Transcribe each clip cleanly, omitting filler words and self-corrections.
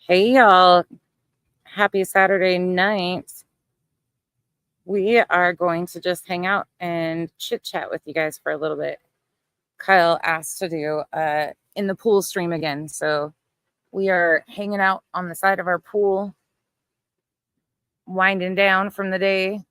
Hey y'all, happy Saturday night. We are going to just hang out and chit chat with you guys for a little bit. Kyle asked to do in the pool stream again, so we are hanging out on the side of our pool, winding down from the day.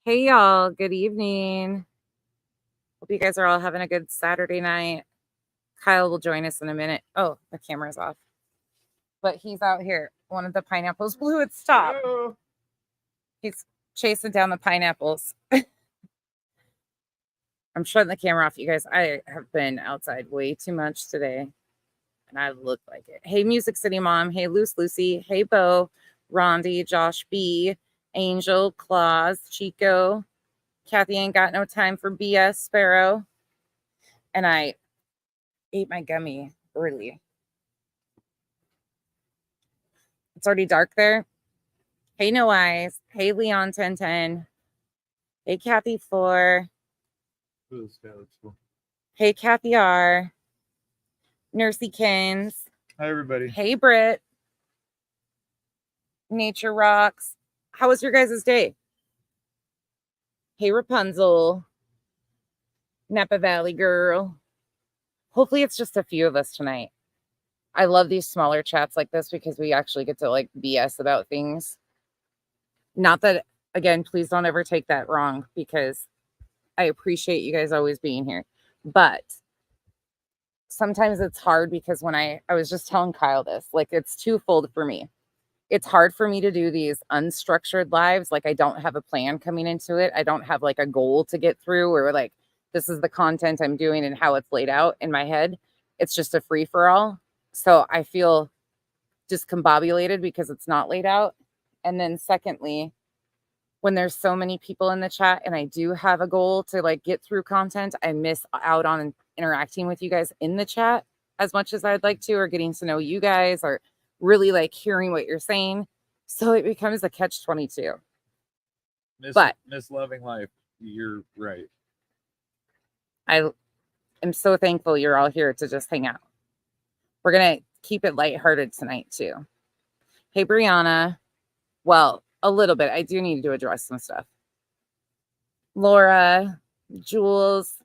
Hey y'all, good evening. Hope you guys are all having a good Saturday night. Kyle will join us in a minute. Oh, the camera's off. But he's out here. One of the pineapples blew its top. Hello. He's chasing down the pineapples. I'm shutting the camera off, you guys. I have been outside way too much today, and I look like it. Hey, Music City Mom. Hey, Loose Lucy. Hey, Bo, Rondi, Josh B, Angel, Claus, Chico. Kathy ain't got no time for BS, Sparrow. And I ate my gummy early. It's already dark there. Hey, No Eyes. Hey, Leon 1010. Hey, Kathy 4. Hey, Kathy R. Nursey Kins. Hi, everybody. Hey, Britt. Nature Rocks. How was your guys' day? Hey, Rapunzel. Napa Valley Girl. Hopefully it's just a few of us tonight. I love these smaller chats like this because we actually get to like BS about things. Not that, again, please don't ever take that wrong because I appreciate you guys always being here. But sometimes it's hard because when I was just telling Kyle this, like it's twofold for me. It's hard for me to do these unstructured lives. Like I don't have a plan coming into it. I don't have like a goal to get through or like this is the content I'm doing and how it's laid out in my head. It's just a free for all. So I feel discombobulated because it's not laid out. And then secondly, when there's so many people in the chat and I do have a goal to like get through content, I miss out on interacting with you guys in the chat as much as I'd like to, or getting to know you guys or really like hearing what you're saying. So it becomes a catch-22. Miss Loving Life, you're right. I am so thankful you're all here to just hang out. We're going to keep it lighthearted tonight too. Hey, Brianna. Well, a little bit. I do need to address some stuff. Laura, Jules.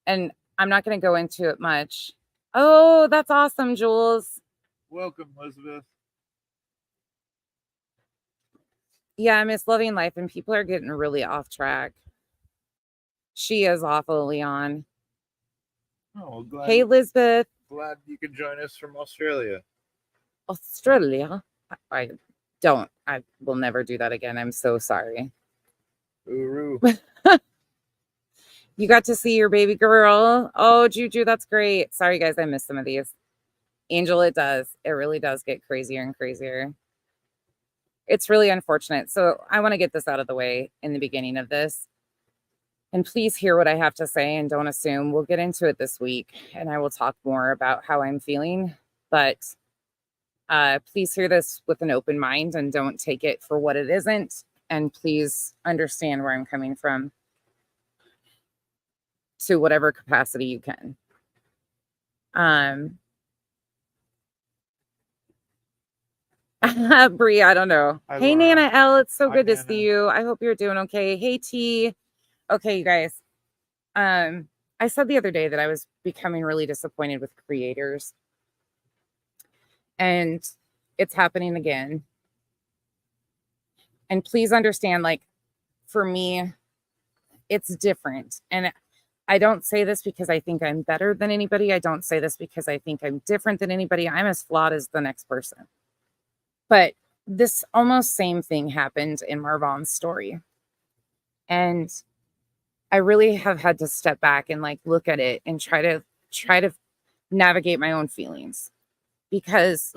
And I'm not going to go into it much. Oh, that's awesome, Jules. Welcome, Elizabeth. Yeah, I miss Loving Life, and people are getting really off track. She is awful, Leon. Oh, glad. Hey, Elizabeth. Glad you could join us from Australia. Australia? I will never do that again. I'm so sorry. Uru. You got to see your baby girl. Oh, Juju, that's great. Sorry, guys, I missed some of these. Angel, it does. It really does get crazier and crazier. It's really unfortunate. So I want to get this out of the way in the beginning of this. And please hear what I have to say and don't assume. We'll get into it this week, and I will talk more about how I'm feeling. But please hear this with an open mind and don't take it for what it isn't. And please understand where I'm coming from to whatever capacity you can. Bree, I don't know. Hi, Hey, Laura. Nana L, it's so Hi, good to Nana. see you. I hope you're doing okay. Hey, T. Okay, you guys. I said the other day that I was becoming really disappointed with creators, and it's happening again. And please understand, like, for me, it's different. And I don't say this because I think I'm better than anybody. I don't say this because I think I'm different than anybody. I'm as flawed as the next person. But this almost same thing happened in Marvan's story. And I really have had to step back and like look at it and try to navigate my own feelings, because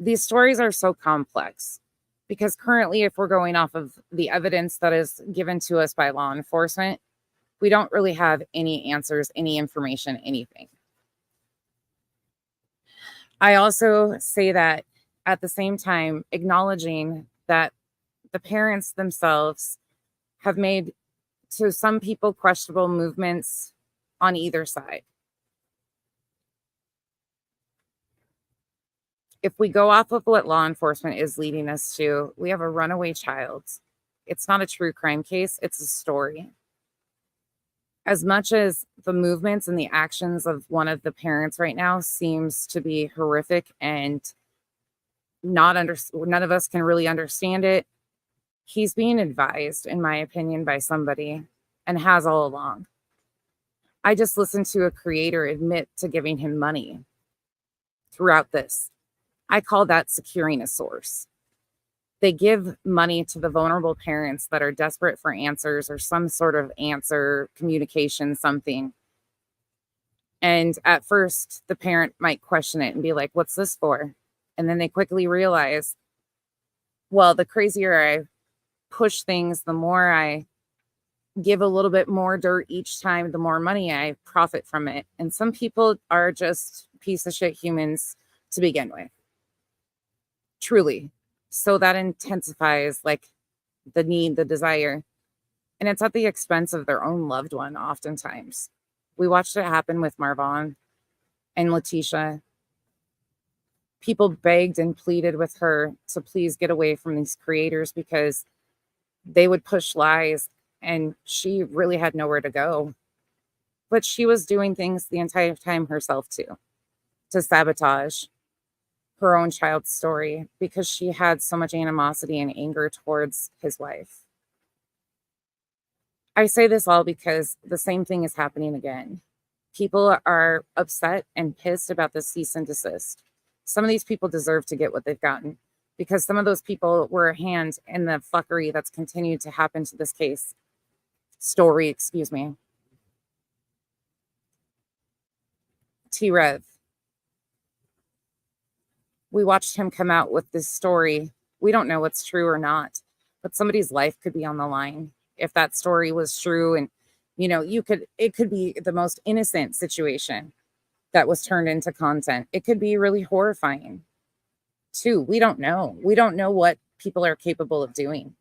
these stories are so complex. Because currently, if we're going off of the evidence that is given to us by law enforcement, we don't really have any answers, any information, anything. I also say that at the same time, acknowledging that the parents themselves have made, to some people, questionable movements on either side. If we go off of what law enforcement is leading us to, we have a runaway child. It's not a true crime case, it's a story. As much as the movements and the actions of one of the parents right now seems to be horrific and none of us can really understand it, he's being advised, in my opinion, by somebody, and has all along. I just listened to a creator admit to giving him money throughout this. I call that securing a source. They give money to the vulnerable parents that are desperate for answers or some sort of answer, communication, something. And at first, the parent might question it and be like, what's this for? And then they quickly realize, well, the crazier I push things, the more I give a little bit more dirt each time, the more money I profit from it. And some people are just piece of shit humans to begin with. Truly. So that intensifies like the need, the desire. And it's at the expense of their own loved one, oftentimes. We watched it happen with Marvan and Letitia. People begged and pleaded with her to please get away from these creators because they would push lies and she really had nowhere to go. But she was doing things the entire time herself too, to sabotage her own child's story because she had so much animosity and anger towards his wife. I say this all because the same thing is happening again. People are upset and pissed about the cease and desist. Some of these people deserve to get what they've gotten because some of those people were a hand in the fuckery that's continued to happen to this case. Story, excuse me. T-Rev. We watched him come out with this story. We don't know what's true or not, but somebody's life could be on the line if that story was true. And, it could be the most innocent situation that was turned into content. It could be really horrifying too. We don't know. We don't know what people are capable of doing.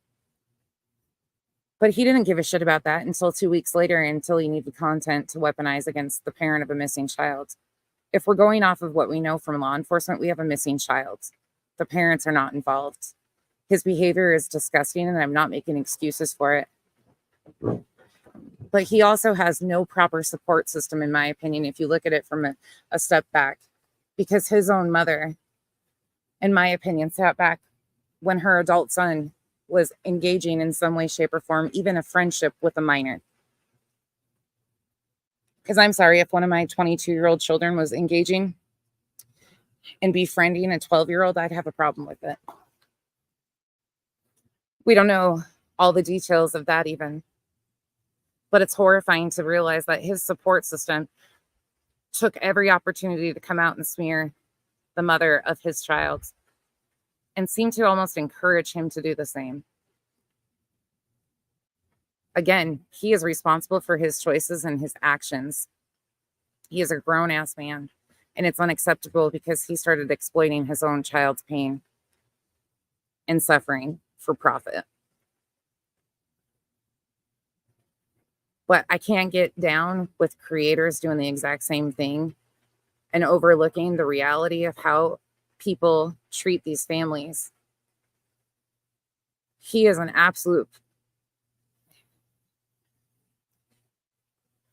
But he didn't give a shit about that until 2 weeks later, until he needed content to weaponize against the parent of a missing child. If we're going off of what we know from law enforcement, we have a missing child. The parents are not involved. His behavior is disgusting, and I'm not making excuses for it. But he also has no proper support system, in my opinion, if you look at it from a step back, because his own mother, in my opinion, sat back when her adult son was engaging in some way, shape, or form, even a friendship with a minor. Because I'm sorry, if one of my 22-year-old children was engaging and befriending a 12-year-old, I'd have a problem with it. We don't know all the details of that even. But it's horrifying to realize that his support system took every opportunity to come out and smear the mother of his child and seemed to almost encourage him to do the same. Again, he is responsible for his choices and his actions. He is a grown-ass man, and it's unacceptable because he started exploiting his own child's pain and suffering for profit. But I can't get down with creators doing the exact same thing and overlooking the reality of how people treat these families. He is an absolute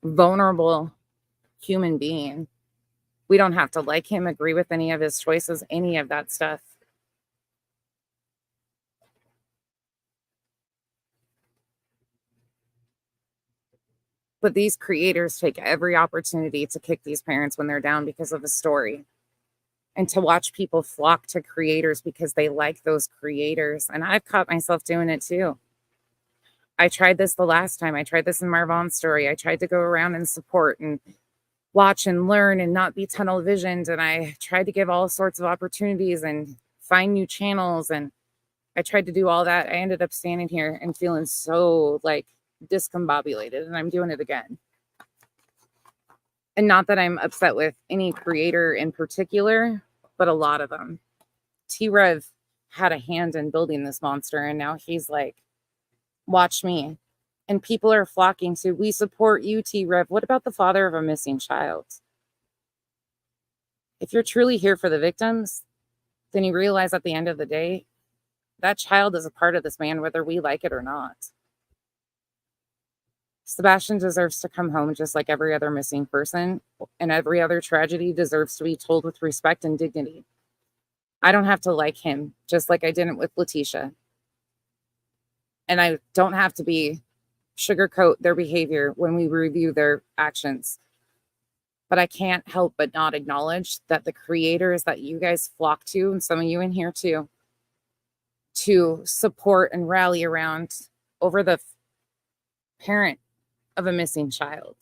vulnerable human being. We don't have to like him, agree with any of his choices, any of that stuff. But these creators take every opportunity to kick these parents when they're down because of a story, and to watch people flock to creators because they like those creators. And I've caught myself doing it too. I tried this the last time. I tried this in Marvon's story. I tried to go around and support and watch and learn and not be tunnel visioned. And I tried to give all sorts of opportunities and find new channels. And I tried to do all that. I ended up standing here and feeling so like discombobulated, and I'm doing it again. And not that I'm upset with any creator in particular, but a lot of them. T-Rev had a hand in building this monster, and now he's like, watch me. And people are flocking to, we support you, T-Rev. What about the father of a missing child? If you're truly here for the victims, then you realize at the end of the day, that child is a part of this man, whether we like it or not. Sebastian deserves to come home just like every other missing person, and every other tragedy deserves to be told with respect and dignity. I don't have to like him, just like I didn't with Letitia. And I don't have to be sugarcoat their behavior when we review their actions. But I can't help but not acknowledge that the creators that you guys flock to, and some of you in here too, to support and rally around over the parent of a missing child.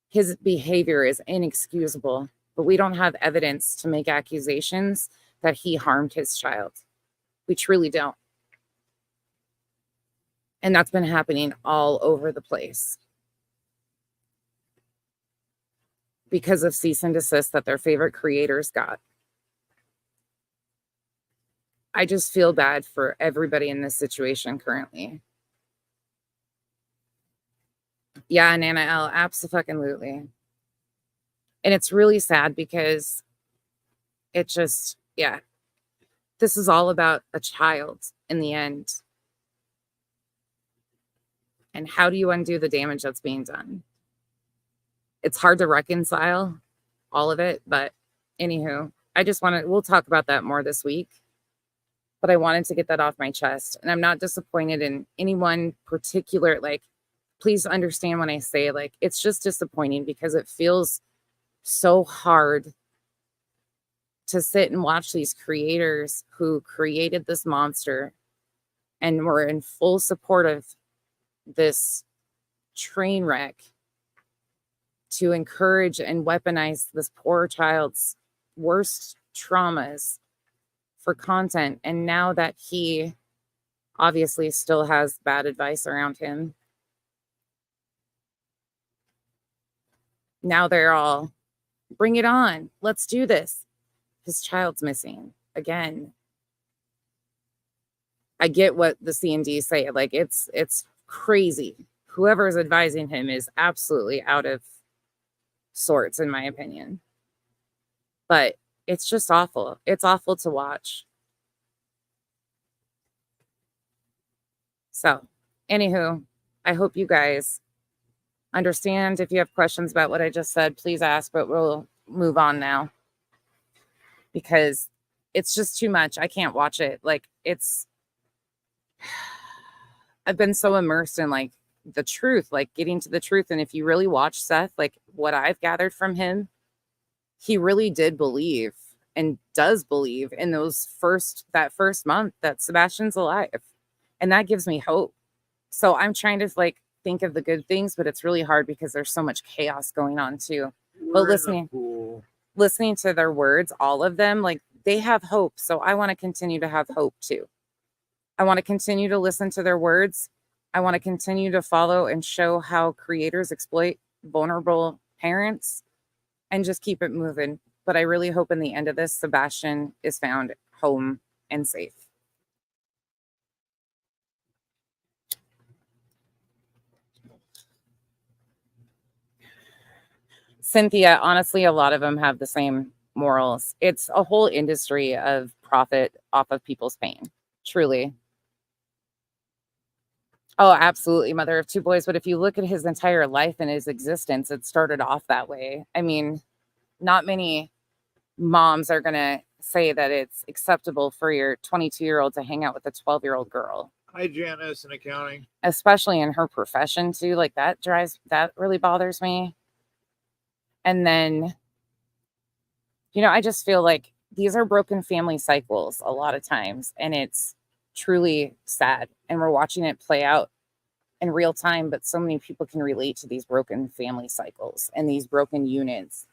His behavior is inexcusable, but we don't have evidence to make accusations that he harmed his child. We truly don't. And that's been happening all over the place because of cease and desist that their favorite creators got. I just feel bad for everybody in this situation currently. Yeah, Nana L, abso-fucking-lutely. And it's really sad because it just, yeah, this is all about a child in the end. And how do you undo the damage that's being done? It's hard to reconcile all of it, but anywho, I just want to, we'll talk about that more this week. But I wanted to get that off my chest. And I'm not disappointed in any one particular, like, please understand when I say, like, it's just disappointing because it feels so hard to sit and watch these creators who created this monster and were in full support of this train wreck to encourage and weaponize this poor child's worst traumas for content. And now that he obviously still has bad advice around him, now they're all, bring it on, let's do this. His child's missing again. I get what the C&D say, like it's crazy. Whoever is advising him is absolutely out of sorts, in my opinion. But it's just awful. It's awful to watch. So, anywho, I hope you guys understand. If you have questions about what I just said, please ask, but we'll move on now because it's just too much. I can't watch it. Like, I've been so immersed in like the truth, like getting to the truth. And if you really watch Seth, like what I've gathered from him, he really did believe and does believe in that first month that Sebastian's alive. And that gives me hope. So I'm trying to like think of the good things, but it's really hard because there's so much chaos going on too. But listening to their words, all of them, like they have hope. So I want to continue to have hope too. I want to continue to listen to their words. I want to continue to follow and show how creators exploit vulnerable parents and just keep it moving. But I really hope in the end of this, Sebastian is found home and safe. Cynthia, honestly, a lot of them have the same morals. It's a whole industry of profit off of people's pain. Truly. Oh, absolutely. Mother of two boys. But if you look at his entire life and his existence, it started off that way. I mean, not many moms are going to say that it's acceptable for your 22-year-old to hang out with a 12-year-old girl. Hi, Janice in accounting. Especially in her profession, too. Like, that really bothers me. And then, I just feel like these are broken family cycles a lot of times. And it's truly sad. And we're watching it play out in real time, but so many people can relate to these broken family cycles and these broken units.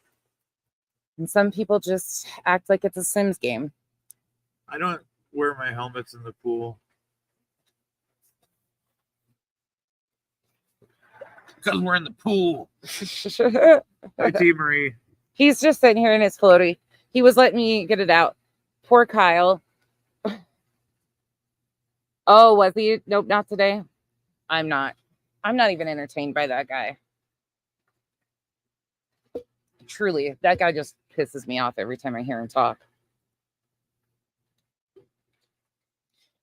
And some people just act like it's a Sims game. I don't wear my helmets in the pool. Because we're in the pool. Hi, T. Marie. He's just sitting here in his floaty. He was letting me get it out. Poor Kyle. Oh, was he? Nope, not today. I'm not even entertained by that guy. Truly, that guy just pisses me off every time I hear him talk.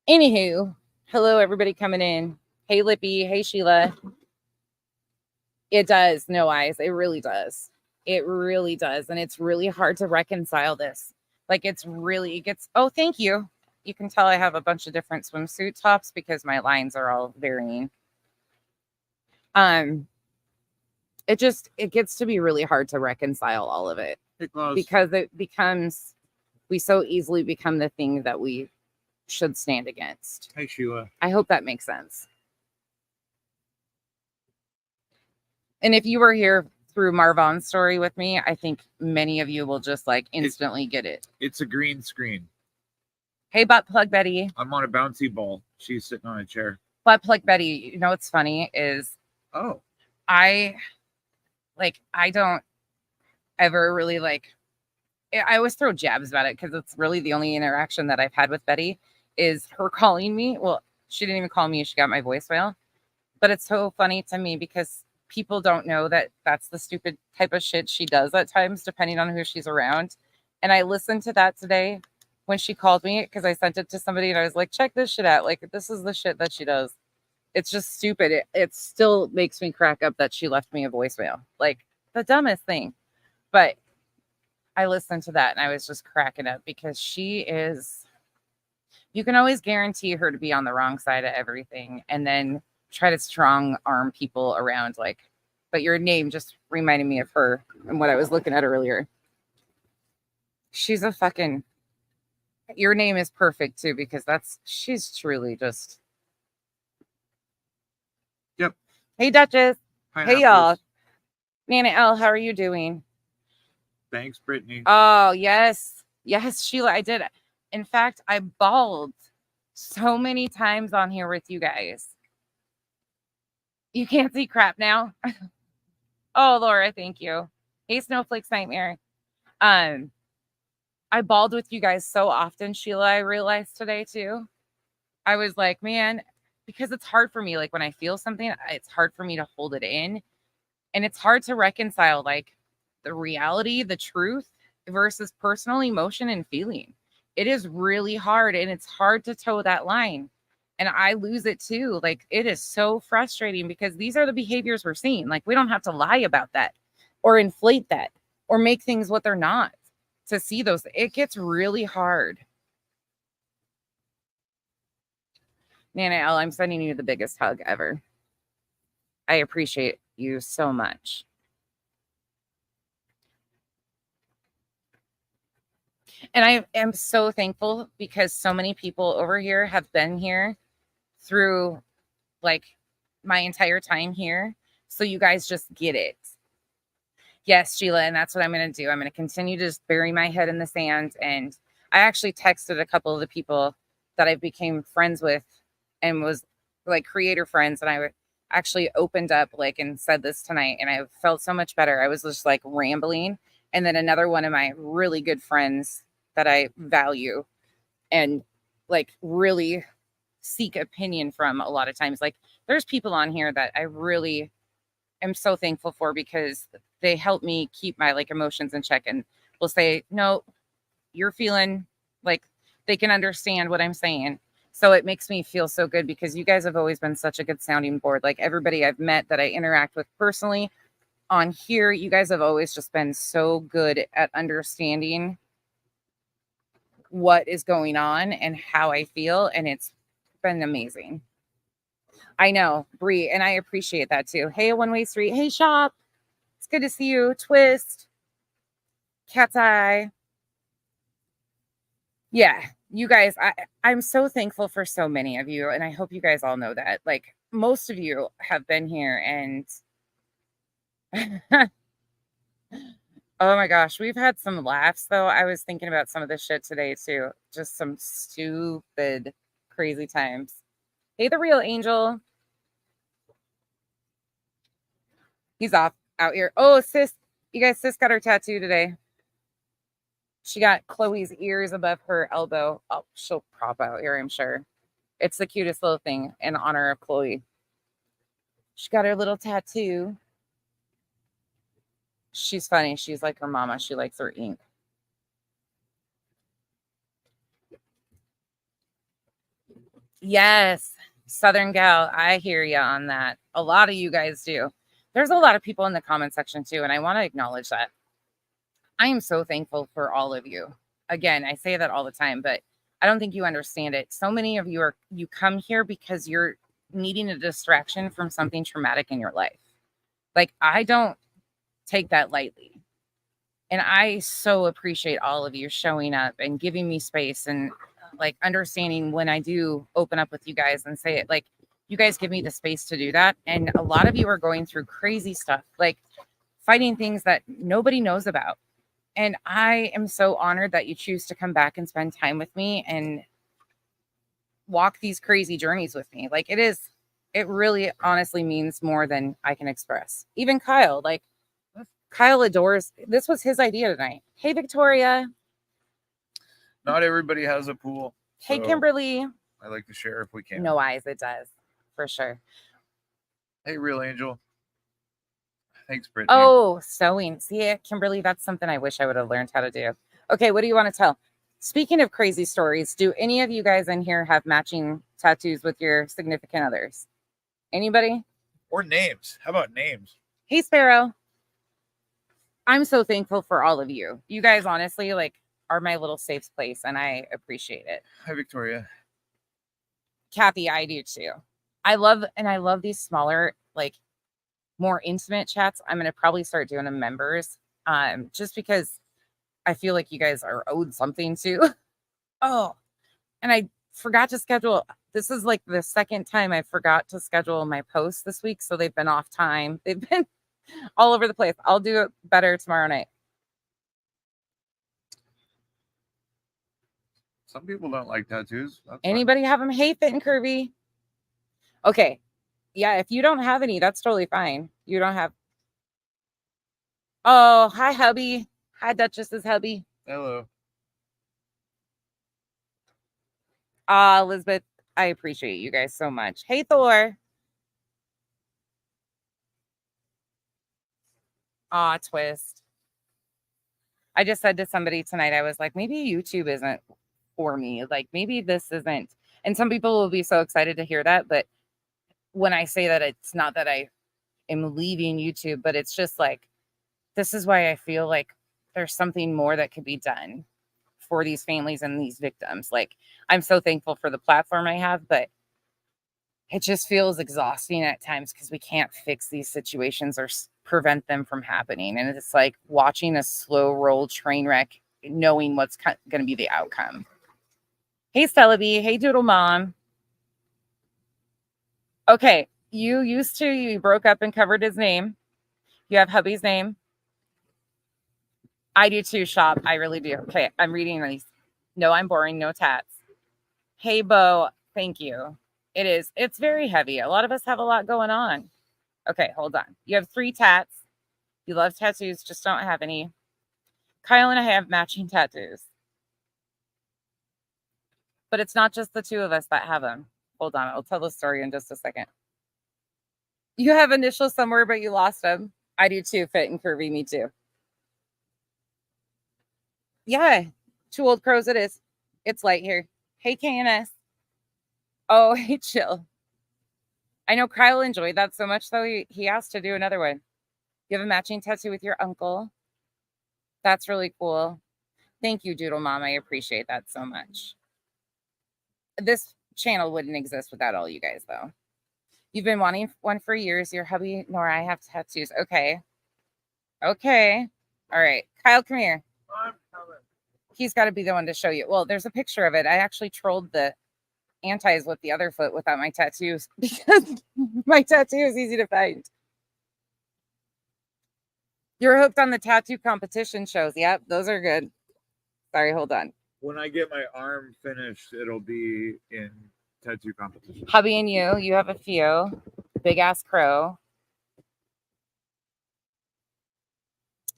Anywho, hello, everybody coming in. Hey, Lippy. Hey, Sheila. It does. No eyes. It really does. It really does. And it's really hard to reconcile this. Like, it gets, oh, thank you. You can tell I have a bunch of different swimsuit tops because my lines are all varying. It gets to be really hard to reconcile all of it because we so easily become the thing that we should stand against. Hey, Sheila. I hope that makes sense. And if you were here through Marvon's story with me, I think many of you will just like instantly get it. It's a green screen. Hey, butt plug Betty. I'm on a bouncy ball. She's sitting on a chair. Butt plug Betty. You know what's funny is I don't ever really I always throw jabs about it because it's really the only interaction that I've had with Betty is her calling me. Well, she didn't even call me. She got my voicemail. But it's so funny to me because people don't know that that's the stupid type of shit she does at times, depending on who she's around. And I listened to that today when she called me because I sent it to somebody and I was like, check this shit out. Like, this is the shit that she does. It's just stupid. It still makes me crack up that she left me a voicemail. Like, the dumbest thing. But I listened to that and I was just cracking up because you can always guarantee her to be on the wrong side of everything and then try to strong arm people around. But your name just reminded me of her and what I was looking at earlier. She's a fucking, your name is perfect too, because she's truly just. Yep. Hey, Duchess. Pineapples. Hey, y'all. Nana L, how are you doing? Thanks, Brittany. Oh, yes. Yes, Sheila, I did. In fact, I bawled so many times on here with you guys. You can't see crap now. Oh, Laura, thank you. Hey, Snowflake's Nightmare. I bawled with you guys so often, Sheila, I realized today too. I was like, man, because it's hard for me. Like when I feel something, it's hard for me to hold it in. And it's hard to reconcile the reality, the truth versus personal emotion and feeling. It is really hard and it's hard to toe that line. And I lose it too. Like it is so frustrating because these are the behaviors we're seeing. Like we don't have to lie about that or inflate that or make things what they're not to see those. It gets really hard. Nana L, I'm sending you the biggest hug ever. I appreciate you so much. And I am so thankful because so many people over here have been here through my entire time here. So you guys just get it. Yes, Sheila, and that's what I'm going to do. I'm going to continue to just bury my head in the sand. And I actually texted a couple of the people that I became friends with and was creator friends. And I actually opened up and said this tonight. And I felt so much better. I was just rambling. And then another one of my really good friends that I value and really seek opinion from a lot of times. There's people on here that I really am so thankful for because they help me keep my like emotions in check, and will say, no, you're feeling like they can understand what I'm saying. So it makes me feel so good because you guys have always been such a good sounding board. Like everybody I've met that I interact with personally on here, you guys have always just been so good at understanding what is going on and how I feel. And it's been amazing. I know, Bree, and I appreciate that too. Hey, One Way Street. Hey, Shop. It's good to see you. Twist. Cat's Eye. Yeah, you guys, I'm so thankful for so many of you. And I hope you guys all know that. Like, most of you have been here and oh my gosh, we've had some laughs though. I was thinking about some of this shit today too. Just some stupid, crazy times. Hey, the real angel. He's off out here. Oh, sis, you guys, sis got her tattoo today. She got Chloe's ears above her elbow. Oh, she'll prop out here, I'm sure. It's the cutest little thing in honor of Chloe. She got her little tattoo. She's funny. She's like her mama. She likes her ink. Yes, Southern gal. I hear you on that. A lot of you guys do. There's a lot of people in the comment section too, and I want to acknowledge that. I am so thankful for all of you. Again, I say that all the time, but I don't think you understand it. So many of you come here because you're needing a distraction from something traumatic in your life. Like, I don't take that lightly. And I so appreciate all of you showing up and giving me space and like understanding when I do open up with you guys and say it. Like, you guys give me the space to do that. And a lot of you are going through crazy stuff, like fighting things that nobody knows about. And I am so honored that you choose to come back and spend time with me and walk these crazy journeys with me. Like, it really honestly means more than I can express. Even Kyle, like, Kyle adores, this was his idea tonight. Hey, Victoria. Not everybody has a pool. Hey, Kimberly. I like to share if we can. No eyes, it does. For sure. Hey, real angel. Thanks, Brittany. Oh, sewing. See, Kimberly, that's something I wish I would have learned how to do. Okay, what do you want to tell? Speaking of crazy stories, do any of you guys in here have matching tattoos with your significant others? Anybody? Or names. How about names? Hey, Sparrow. I'm so thankful for all of you. You guys, honestly, like, are my little safe place, and I appreciate it. Hi, Victoria. Kathy, I do too. I love these smaller, like, more intimate chats. I'm going to probably start doing them members, just because I feel like you guys are owed something too. Oh, and I forgot to schedule. This is like the second time I forgot to schedule my posts this week, so they've been off time. They've been all over the place. I'll do it better tomorrow night. Some people don't like tattoos. That's Anybody have them? Hey, Fit and Curvy. Okay. Yeah, if you don't have any, that's totally fine. You don't have. Oh, hi, hubby. Hi, Duchess's hubby. Hello. Elizabeth, I appreciate you guys so much. Hey, Thor. Twist. I just said to somebody tonight, I was like, maybe YouTube isn't for me. Like, maybe this isn't. And some people will be so excited to hear that. But when I say that, it's not that I am leaving YouTube, but it's just like, this is why I feel like there's something more that could be done for these families and these victims. Like, I'm so thankful for the platform I have, but it just feels exhausting at times because we can't fix these situations or prevent them from happening. And it's like watching a slow roll train wreck, knowing what's going to be the outcome. Hey, Stella B. Hey, Doodle Mom. Okay, you broke up and covered his name. You have hubby's name. I do too, Shop. I really do. Okay, I'm reading these. No, I'm boring. No tats. Hey, Bo. Thank you. It is. It's very heavy. A lot of us have a lot going on. Okay, hold on. You have 3 tats. You love tattoos, just don't have any. Kyle and I have matching tattoos. But it's not just the 2 of us that have them. Hold on. I'll tell the story in just a second. You have initials somewhere, but you lost them. I do too. Fit and curvy, me too. Yeah, two old crows it is. It's light here. Hey, KNS. Oh, hey, chill. I know Kyle enjoyed that so much, though, he asked to do another one. You have a matching tattoo with your uncle. That's really cool. Thank you, Doodle Mom. I appreciate that so much. This channel wouldn't exist without all you guys, though. You've been wanting one for years. Your hubby nor I have tattoos. Okay. Okay. All right. Kyle, come here. I'm coming. He's got to be the one to show you. Well, there's a picture of it. I actually trolled the antis with the other foot without my tattoos because my tattoo is easy to find. You're hooked on the tattoo competition shows. Yep, those are good. Sorry, hold on. When I get my arm finished, it'll be in tattoo competition. Hubby and you have a few. Big ass crow.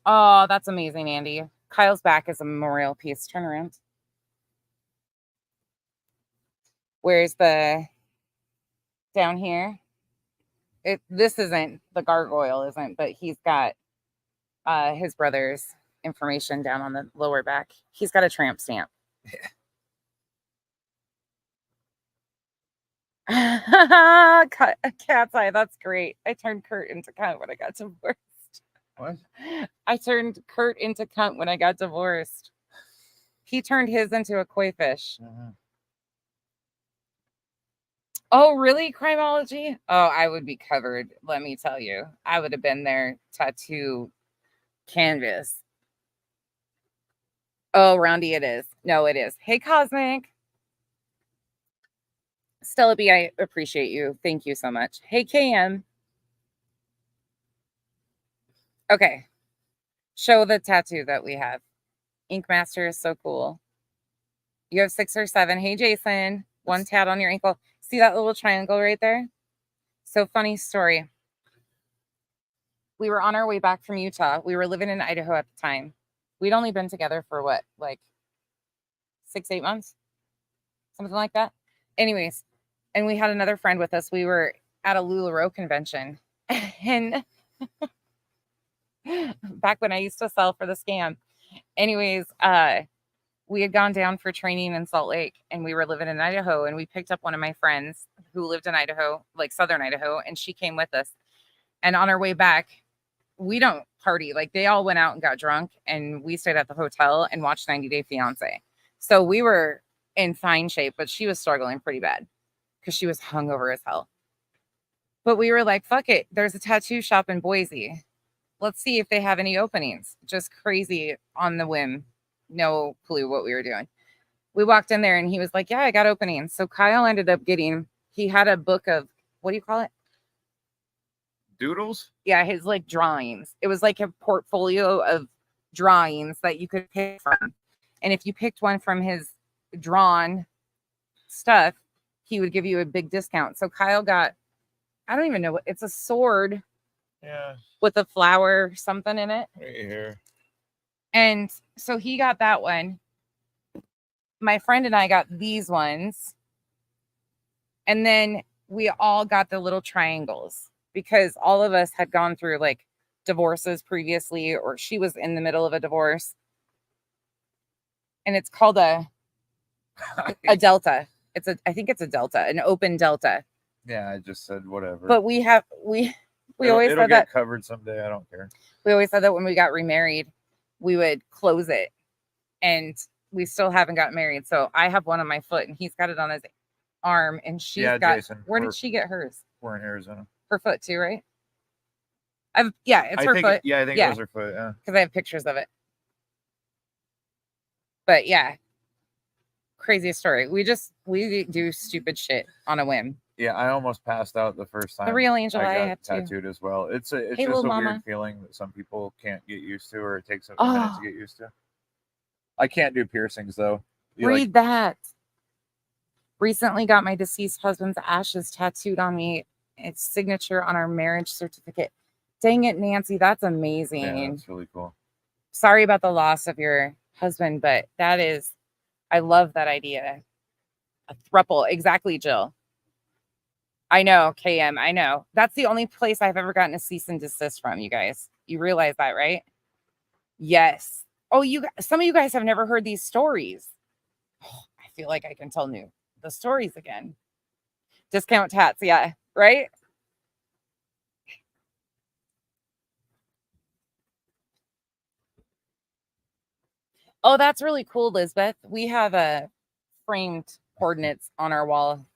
Oh, that's amazing, Andy. Kyle's back is a memorial piece. Turn around. Where's the down here? This isn't the gargoyle, isn't, but he's got his brother's information down on the lower back. He's got a tramp stamp. Cat's eye. That's great. I turned Kurt into cunt when I got divorced. What? I turned Kurt into cunt when I got divorced. He turned his into a koi fish. Uh-huh. Oh, really? Crimology? Oh, I would be covered. Let me tell you. I would have been their tattoo canvas. Oh, Roundy, it is. No, it is. Hey, Cosmic. Stella B, I appreciate you. Thank you so much. Hey, KM. Okay. Show the tattoo that we have. Ink Master is so cool. You have 6 or 7. Hey, Jason. One tat on your ankle. See that little triangle right there? So funny story. We were on our way back from Utah. We were living in Idaho at the time. We'd only been together for what, like 6, 8 months? Something like that. Anyways, and we had another friend with us. We were at a LuLaRoe convention. And back when I used to sell for the scam. Anyways, we had gone down for training in Salt Lake and we were living in Idaho, and we picked up one of my friends who lived in Idaho, like southern Idaho, and she came with us. And on our way back, we don't party. Like, they all went out and got drunk, and we stayed at the hotel and watched 90 Day Fiance. So we were in fine shape, but she was struggling pretty bad because she was hungover as hell. But we were like, fuck it. There's a tattoo shop in Boise. Let's see if they have any openings. Just crazy on the whim. No clue what we were doing. We walked in there and he was like, yeah, I got openings. So Kyle ended up he had a book of, what do you call it? Doodles? Yeah, his like drawings. It was like a portfolio of drawings that you could pick from. And if you picked one from his drawn stuff, he would give you a big discount. So Kyle got, I don't even know what, it's a sword. Yeah. With a flower something in it. Right here. And so he got that one. My friend and I got these ones. And then we all got the little triangles because all of us had gone through like divorces previously, or she was in the middle of a divorce. And it's called a delta. I think it's a delta, an open delta. Yeah, I just said whatever. But we always it'll said get that covered someday. I don't care. We always said that when we got remarried, we would close it, and we still haven't got married. So I have one on my foot and he's got it on his arm, and she's got, Jason, where did she get hers? We're in Arizona. Her foot too, right? It's her foot. Yeah, I think it was her foot. Yeah. Because I have pictures of it. But yeah. Craziest story. We do stupid shit on a whim. Yeah, I almost passed out the first time. The real angel I got have tattooed as well. It's just little a mama. weird feeling that some people can't get used to, or it takes a minute to get used to. I can't do piercings though. Read that. Recently got my deceased husband's ashes tattooed on me. Its signature on our marriage certificate. Dang it, Nancy, that's amazing. Yeah, that's really cool. Sorry about the loss of your husband, but I love that idea. A throuple, exactly, Jill. I know, KM. I know. That's the only place I've ever gotten a cease and desist from, you guys. You realize that, right? Yes. Oh, some of you guys have never heard these stories. Oh, I feel like I can tell the stories again. Discount tats, yeah, right? Oh, that's really cool, Lisbeth. We have framed coordinates on our wall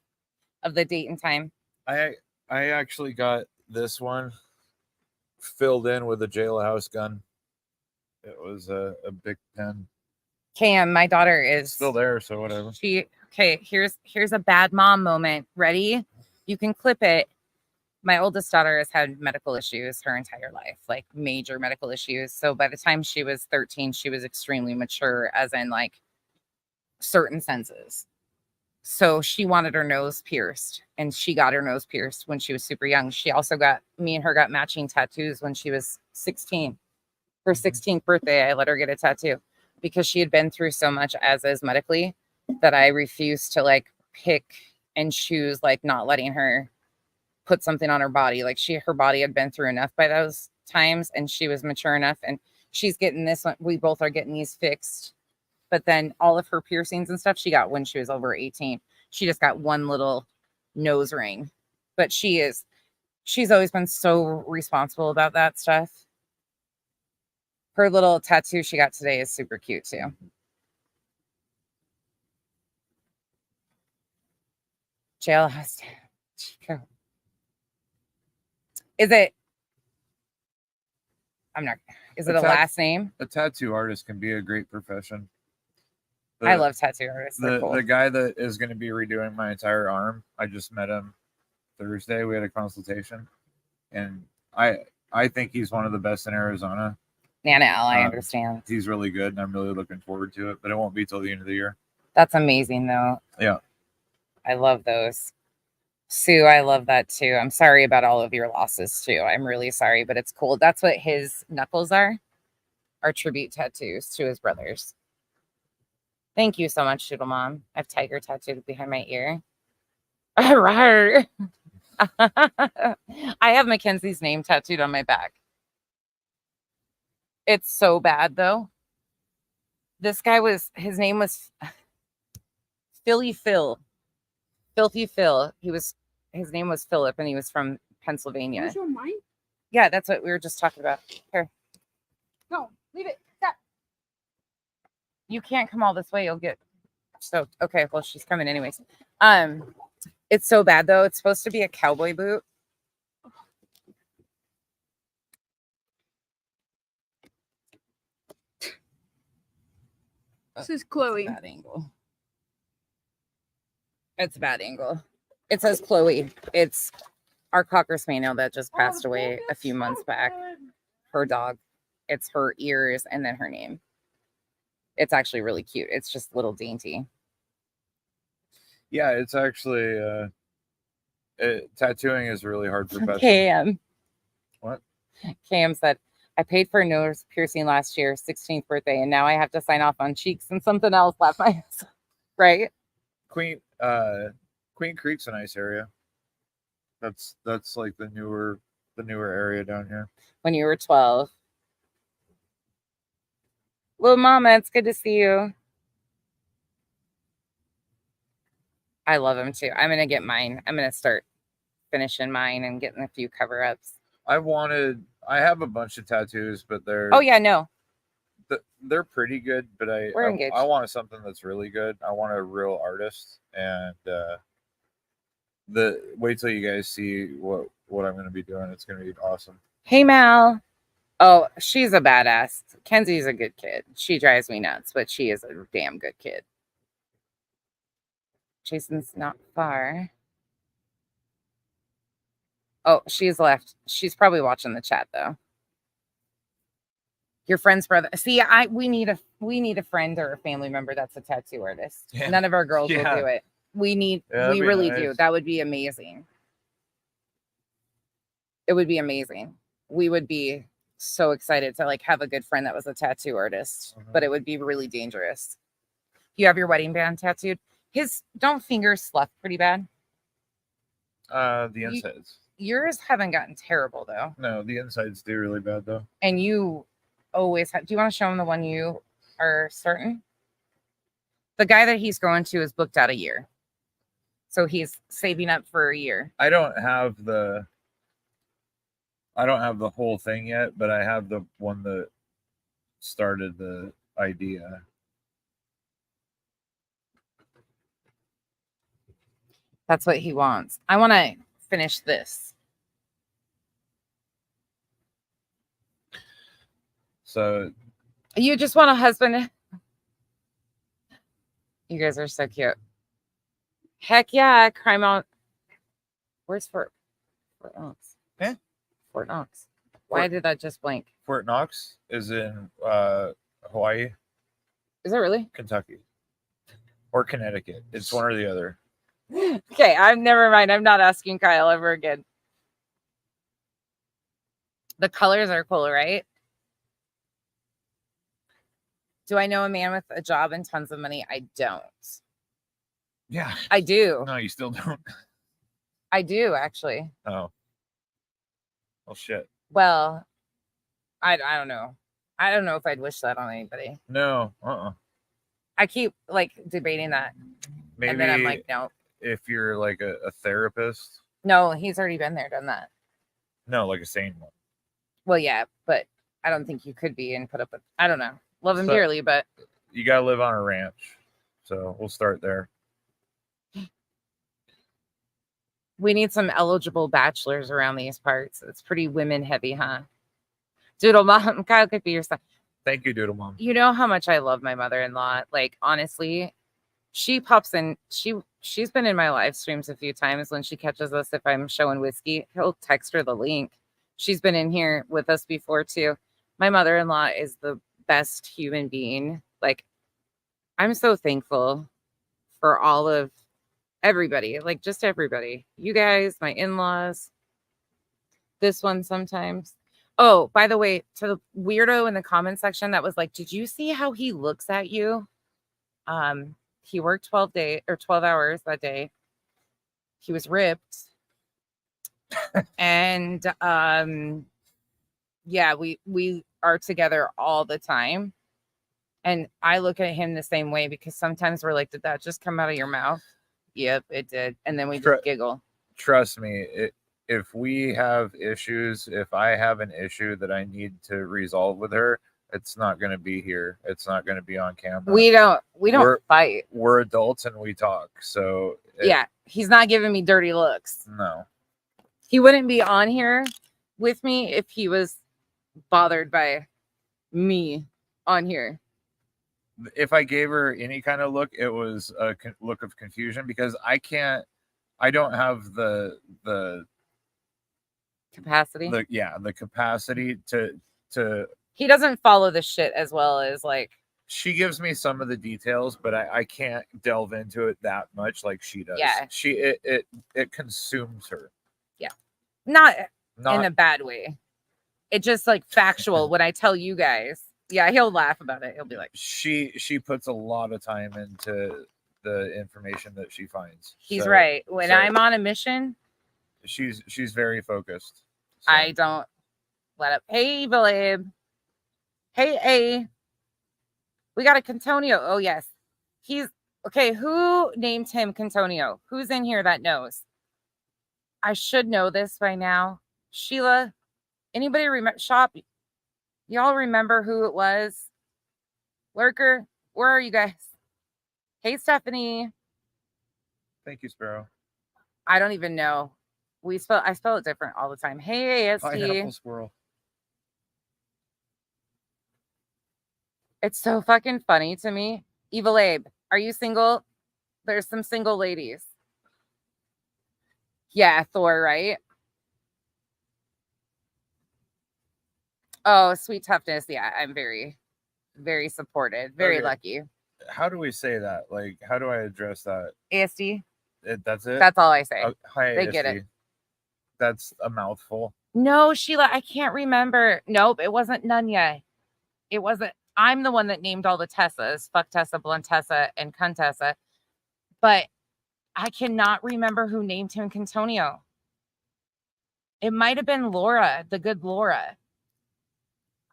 of the date and time. I actually got this one filled in with a jailhouse gun. It was a big pen. Cam, my daughter is Still there, so whatever. Okay, here's a bad mom moment. Ready? You can clip it. My oldest daughter has had medical issues her entire life, like major medical issues. So by the time she was 13, she was extremely mature, as in like certain senses. So she wanted her nose pierced, and she got her nose pierced when she was super young. She also me and her got matching tattoos when she was 16. Her 16th birthday, I let her get a tattoo because she had been through so much as is medically that I refused to like pick and choose, like not letting her put something on her body. Like her body had been through enough by those times, and she was mature enough, and she's getting this one. We both are getting these fixed. But then all of her piercings and stuff she got when she was over 18. She just got one little nose ring. But she's always been so responsible about that stuff. Her little tattoo she got today is super cute too. Jailhouse. Chico. Is it? I'm not. Is it a last name? A tattoo artist can be a great profession. I love tattoo artists. Cool. The guy that is going to be redoing my entire arm, I just met him Thursday. We had a consultation, and I think he's one of the best in Arizona. Yeah, I understand. He's really good, and I'm really looking forward to it. But it won't be till the end of the year. That's amazing, though. Yeah, I love those. Sue, I love that too. I'm sorry about all of your losses too. I'm really sorry, but it's cool. That's what his knuckles are tribute tattoos to his brothers. Thank you so much, Doodle Mom. I have tiger tattooed behind my ear. I have Mackenzie's name tattooed on my back. It's so bad though. This guy his name was Philly Phil. Filthy Phil. His name was Philip, and he was from Pennsylvania. Was your mine? Yeah, that's what we were just talking about. Here. No, leave it. Stop. You can't come all this way. You'll get soaked. Okay, well, she's coming anyways. It's so bad, though. It's supposed to be a cowboy boot. This is Chloe. Bad angle. It's a bad angle. It says Chloe. It's our Cocker Spaniel that just passed away a few months back. Her dog. It's her ears and then her name. It's actually really cute. It's just little dainty. Yeah, it's actually tattooing is a really hard profession. Cam. What? Cam said, I paid for a nose piercing last year, 16th birthday, and now I have to sign off on cheeks and something else. Laugh my ass. Right? Queen Creek's a nice area. That's like the newer area down here. When you were 12. Well, Mama, it's good to see you. I love them too. I'm gonna get mine. I'm gonna start finishing mine and getting a few cover-ups. I have a bunch of tattoos, but they're they're pretty good, but I want something that's really good. I want a real artist, and wait till you guys see what I'm going to be doing. It's going to be awesome. Hey, Mal. Oh, she's a badass. Kenzie's a good kid. She drives me nuts, but she is a damn good kid. Jason's not far. Oh, she's left. She's probably watching the chat though. Your friend's brother. See, we need a friend or a family member that's a tattoo artist. Yeah. None of our girls will do it. We really do. That would be amazing. It would be amazing. We would be so excited to like have a good friend that was a tattoo artist, but it would be really dangerous. You have your wedding band tattooed. His don't fingers slough pretty bad. The insides. Yours haven't gotten terrible though. No, the insides do really bad though. And you always have. Do you want to show him the one you are starting? The guy that he's going to is booked out a year, so he's saving up for a year. I don't have the whole thing yet, but I have the one that started the idea. That's what he wants. I want to finish this. So you just want a husband? You guys are so cute. Heck yeah, crime on. Where's Fort Knox? Eh? Fort Knox. Why did that just blank? Fort Knox is in Hawaii. Is it really? Kentucky. Or Connecticut. It's one or the other. Okay, never mind. I'm not asking Kyle ever again. The colors are cool, right? Do I know a man with a job and tons of money? I don't. Yeah. I do. No, you still don't. I do, actually. Oh. Well, shit. Well, I don't know. I don't know if I'd wish that on anybody. No. I keep, like, debating that. Maybe and then I'm like, no. If you're, like, a therapist. No, he's already been there, done that. No, like a sane one. Well, yeah, but I don't think you could be and put up with, I don't know. Love him dearly, but you gotta live on a ranch. So we'll start there. We need some eligible bachelors around these parts. It's pretty women heavy, huh? Doodle Mom, Kyle could be your son. Thank you, Doodle Mom. You know how much I love my mother-in-law. Like, honestly, she pops in. She's been in my live streams a few times when she catches us. If I'm showing whiskey, he'll text her the link. She's been in here with us before too. My mother-in-law is the best human being. Like, I'm so thankful for all of everybody, like just everybody. You guys, my in-laws, this one sometimes. Oh, by the way, to the weirdo in the comment section that was like, did you see how he looks at you? He worked 12 hours that day. He was ripped. And yeah, we are together all the time. And I look at him the same way because sometimes we're like, did that just come out of your mouth? Yep, it did. And then we just giggle. Trust me, if we have issues, if I have an issue that I need to resolve with her, it's not going to be here. It's not going to be on camera. We don't fight. We're adults and we talk. So yeah, he's not giving me dirty looks. No. He wouldn't be on here with me if he was bothered by me on here. If I gave her any kind of look, it was a look of confusion because I don't have the capacity. The capacity to. He doesn't follow the shit as well as like. She gives me some of the details, but I can't delve into it that much like she does. Yeah. It consumes her. Yeah. Not in a bad way. It just like factual. When I tell you guys. Yeah, he'll laugh about it. He'll be like, she puts a lot of time into the information that she finds. He's right. When I'm on a mission, she's very focused. So. I don't let up. Hey, Babe. Hey. We got a Cuntunio. Oh, yes. He's okay. Who named him Cuntunio? Who's in here that knows? I should know this by now. Sheila, anybody remember? Shop. Y'all remember who it was? Lurker, where are you guys? Hey, Stephanie. Thank you, Sparrow. I don't even know. I spell it different all the time. Hey, AST. Pineapple squirrel. It's so fucking funny to me. Evil Abe, are you single? There's some single ladies. Yeah, Thor, right? Oh, sweet toughness. Yeah, I'm very, very supported. Very lucky. How do we say that? Like, how do I address that? ASD. That's it? That's all I say. Hi, they ASD. get it. That's a mouthful. No, Sheila, I can't remember. Nope, it wasn't Nunya. It wasn't. I'm the one that named all the Tessas. Fuck Tessa, Bluntessa, and Cuntessa. But I cannot remember who named him Cuntunio. It might have been Laura, the good Laura.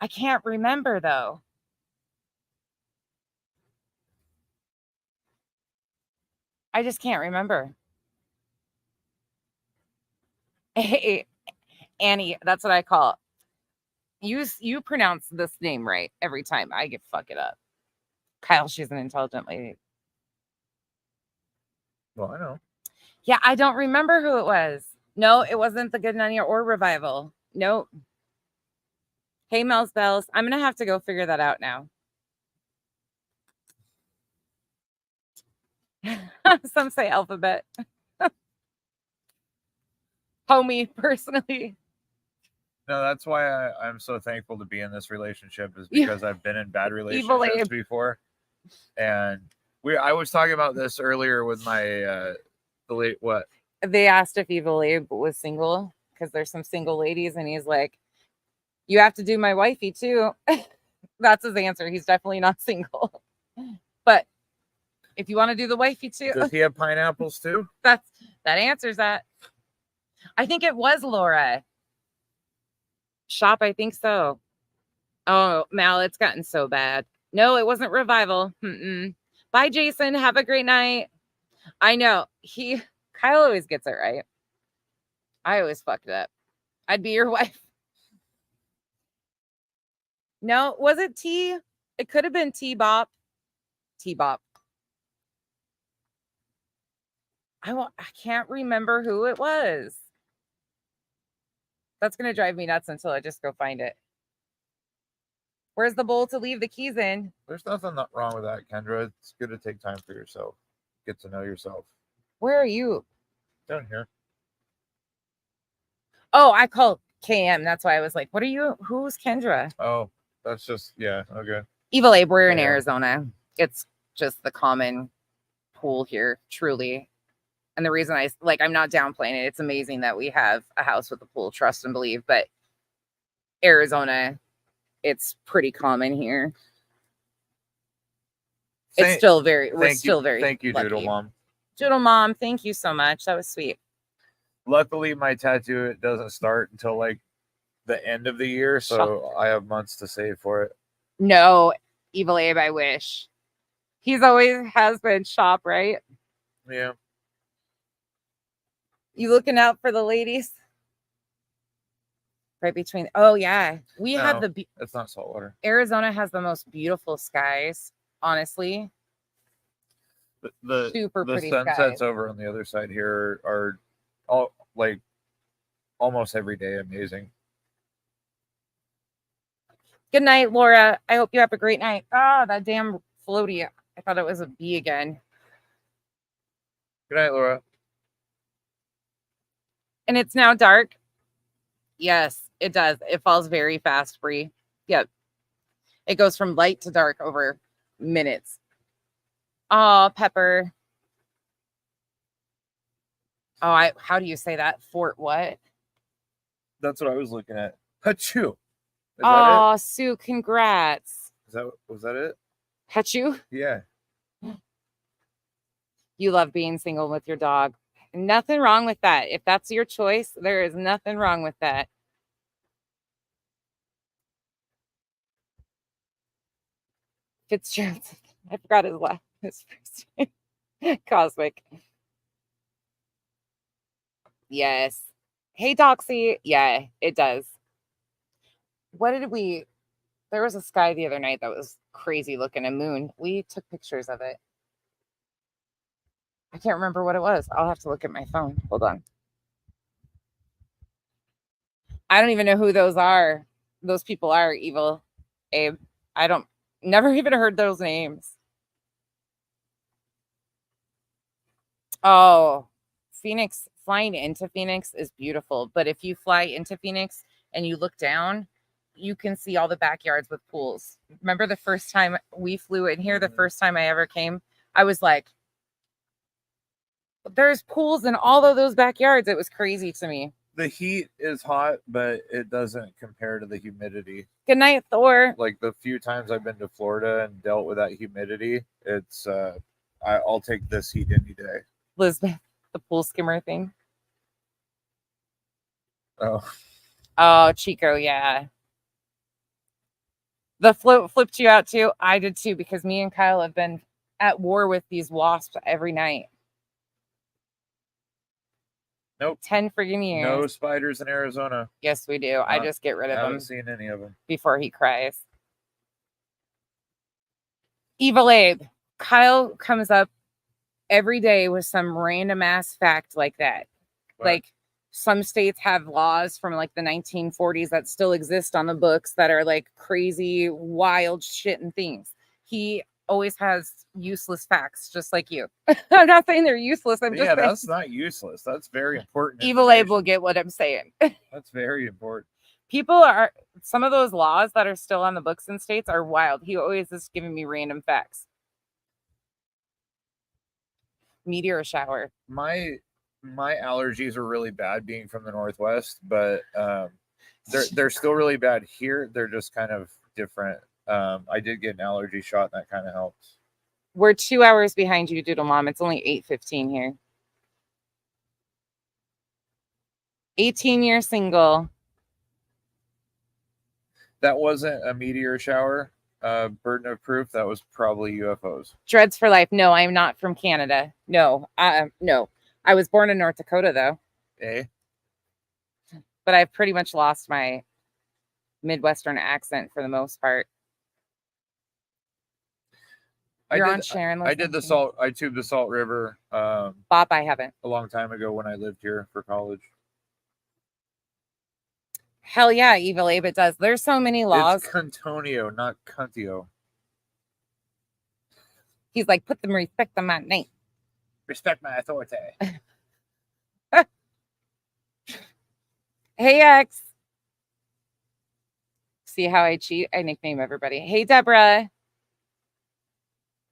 I can't remember, though. I just can't remember. Hey, Annie, that's what I call it. You pronounce this name right every time. I fuck it up. Kyle, she's an intelligent lady. Well, I know. Yeah, I don't remember who it was. No, it wasn't the Good Nanya or Revival. Nope. Hey, Mel's Bells. I'm going to have to go figure that out now. Some say alphabet. Homie, personally. No, that's why I'm so thankful to be in this relationship, is because I've been in bad relationships before. And I was talking about this earlier with my what? They asked if Evil Abe was single, because there's some single ladies, and he's like, you have to do my wifey too. That's his answer. He's definitely not single. But if you want to do the wifey too. Does he have pineapples too? That answers that. I think it was Laura. Shop, I think so. Oh, Mal, it's gotten so bad. No, it wasn't Revival. Bye, Jason. Have a great night. I know. Kyle always gets it right. I always fucked it up. I'd be your wife. No, was it T? It could have been T-Bop. T-Bop. I can't remember who it was. That's going to drive me nuts until I just go find it. Where's the bowl to leave the keys in? There's nothing wrong with that, Kendra. It's good to take time for yourself. Get to know yourself. Where are you? Down here. Oh, I called KM. That's why I was like, what are you? Who's Kendra? Oh, that's just, yeah, okay. Evil Abe, we're in Arizona. It's just the common pool here, truly. And the reason I'm not downplaying it. It's amazing that we have a house with a pool, trust and believe. But Arizona, it's pretty common here. It's still very, we're still very Thank you, lucky. Doodle Mom. Doodle Mom, thank you so much. That was sweet. Luckily, my tattoo, it doesn't start until like the end of the year. So I have months to save for it. No, Evil Abe, I wish. He's always has been Shop, right? Yeah. You looking out for the ladies? Right between. Oh, yeah. We have the. It's not saltwater. Arizona has the most beautiful skies, honestly. The super pretty sunsets skies. Over on the other side here are all like almost every day amazing. Good night, Laura. I hope you have a great night. Oh, that damn floaty. I thought it was a bee again. Good night, Laura. And it's now dark. Yes, it does. It falls very fast, Bree. Yep. It goes from light to dark over minutes. Oh, Pepper. Oh, how do you say that? Fort what? That's what I was looking at. Hachu. Oh, Sue, congrats. Was that it? Hachu? Yeah. You love being single with your dog. Nothing wrong with that. If that's your choice, there is nothing wrong with that. Fitzgerald. I forgot his first name. Cosmic. Yes. Hey, Doxy. Yeah, it does. What did we... There was a sky the other night that was crazy looking, a moon. We took pictures of it. I can't remember what it was. I'll have to look at my phone. Hold on. I don't even know who those are. Those people are, Evil Abe. Never even heard those names. Oh, Phoenix, flying into Phoenix is beautiful. But if you fly into Phoenix and you look down, you can see all the backyards with pools. Remember the first time we flew in here, the first time I ever came, I was like, there's pools in all of those backyards. It was crazy to me. The heat is hot, but it doesn't compare to the humidity. Good night, Thor. Like the few times I've been to Florida and dealt with that humidity, it's I'll take this heat any day. Elizabeth, the pool skimmer thing. Oh, Chico, yeah. The float flipped you out too. I did too, because me and Kyle have been at war with these wasps every night. Nope. 10 friggin' years. No spiders in Arizona. Yes, we do. I just get rid of I them haven't seen any of them before he cries. Evil Abe. Kyle comes up every day with some random ass fact like that. What? Like, some states have laws from like the 1940s that still exist on the books that are like crazy, wild shit and things. He always has useless facts, just like you. I'm not saying they're useless. I'm just saying. That's not useless. That's very important. Evil Abe will get what I'm saying. That's very important. Some of those laws that are still on the books in states are wild. He always is giving me random facts. Meteor shower. My allergies are really bad being from the Northwest, but they're still really bad here. They're just kind of different. I did get an allergy shot, and that kind of helps. We're 2 hours behind you, Doodle Mom. It's only 8:15 here. 18-year single. That wasn't a meteor shower. Burden of proof. That was probably UFOs. Dreads for life. No, I'm not from Canada. No. No. I was born in North Dakota, though. Eh? But I've pretty much lost my Midwestern accent for the most part. You're on Sharon. I did the salt. I tubed the Salt River. Bop, I haven't. A long time ago when I lived here for college. Hell yeah, Evil Abe, it does. There's so many laws. It's Cuntunio, not Cuntio. He's like, put some respect on my name. Respect my authority. Hey, X. See how I cheat? I nickname everybody. Hey, Deborah.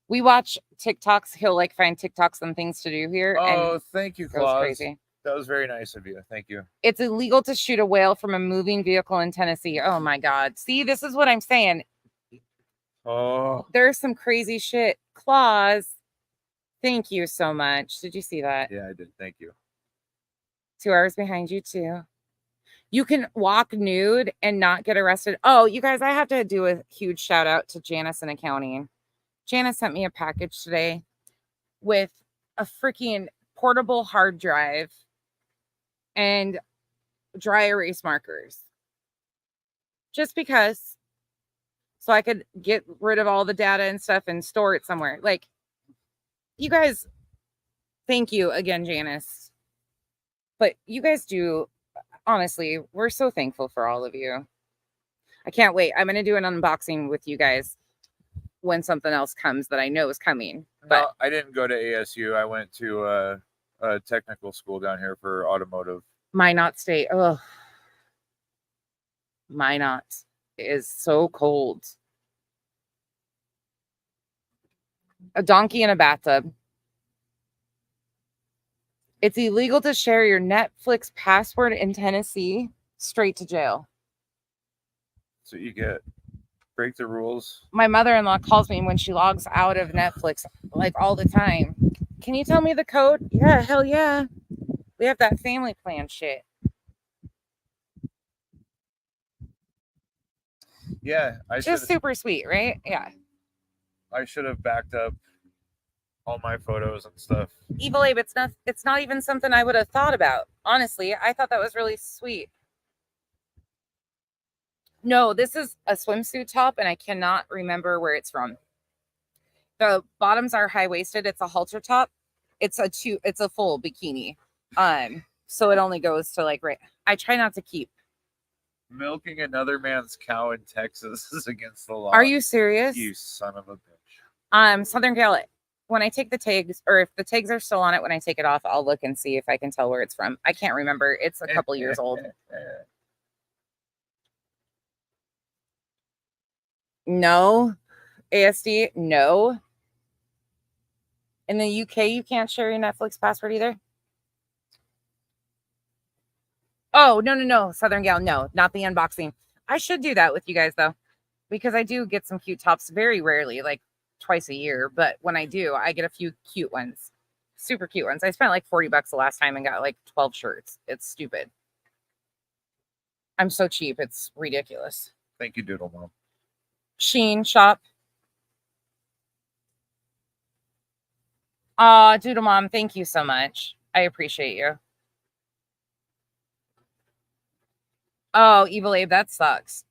We watch TikToks. He'll like find TikToks and things to do here. Oh, thank you, Claus. Crazy. That was very nice of you. Thank you. It's illegal to shoot a whale from a moving vehicle in Tennessee. Oh my God. See, this is what I'm saying. Oh. There's some crazy shit. Claus, thank you so much. Did you see that? Yeah, I did. Thank you. 2 hours behind you too. You can walk nude and not get arrested. Oh, you guys, I have to do a huge shout out to Janice in accounting. Janice sent me a package today with a freaking portable hard drive and dry erase markers. Just because. So I could get rid of all the data and stuff and store it somewhere. Like, you guys, thank you again, Janice. But you guys do, honestly, we're so thankful for all of you. I can't wait. I'm going to do an unboxing with you guys when something else comes that I know is coming. But no, I didn't go to ASU. I went to a technical school down here for automotive. Minot State. Oh, Minot is so cold. A donkey in a bathtub. It's illegal to share your Netflix password in Tennessee. Straight to jail. So you get break the rules. My mother-in-law calls me when she logs out of Netflix, like all the time. Can you tell me the code? Yeah, hell yeah. We have that family plan shit. Yeah, just super sweet, right? Yeah. I should have backed up all my photos and stuff. Evil Abe, it's not even something I would have thought about. Honestly, I thought that was really sweet. No, this is a swimsuit top, and I cannot remember where it's from. The bottoms are high-waisted. It's a halter top. It's a full bikini. So it only goes to like right. I try not to keep. Milking another man's cow in Texas is against the law. Are you serious? You son of a bitch. Southern Gale. When I take the tags, or if the tags are still on it, when I take it off, I'll look and see if I can tell where it's from. I can't remember. It's a couple years old. No. ASD, no. In the UK, you can't share your Netflix password either. Oh, no. Southern Gal, no, not the unboxing. I should do that with you guys, though, because I do get some cute tops very rarely, like twice a year. But when I do, I get a few cute ones. Super cute ones. I spent like $40 the last time and got like 12 shirts. It's stupid. I'm so cheap. It's ridiculous. Thank you, Doodle Mom. Sheen shop. Doodle Mom, thank you so much. I appreciate you. Oh, Evil Abe, that sucks.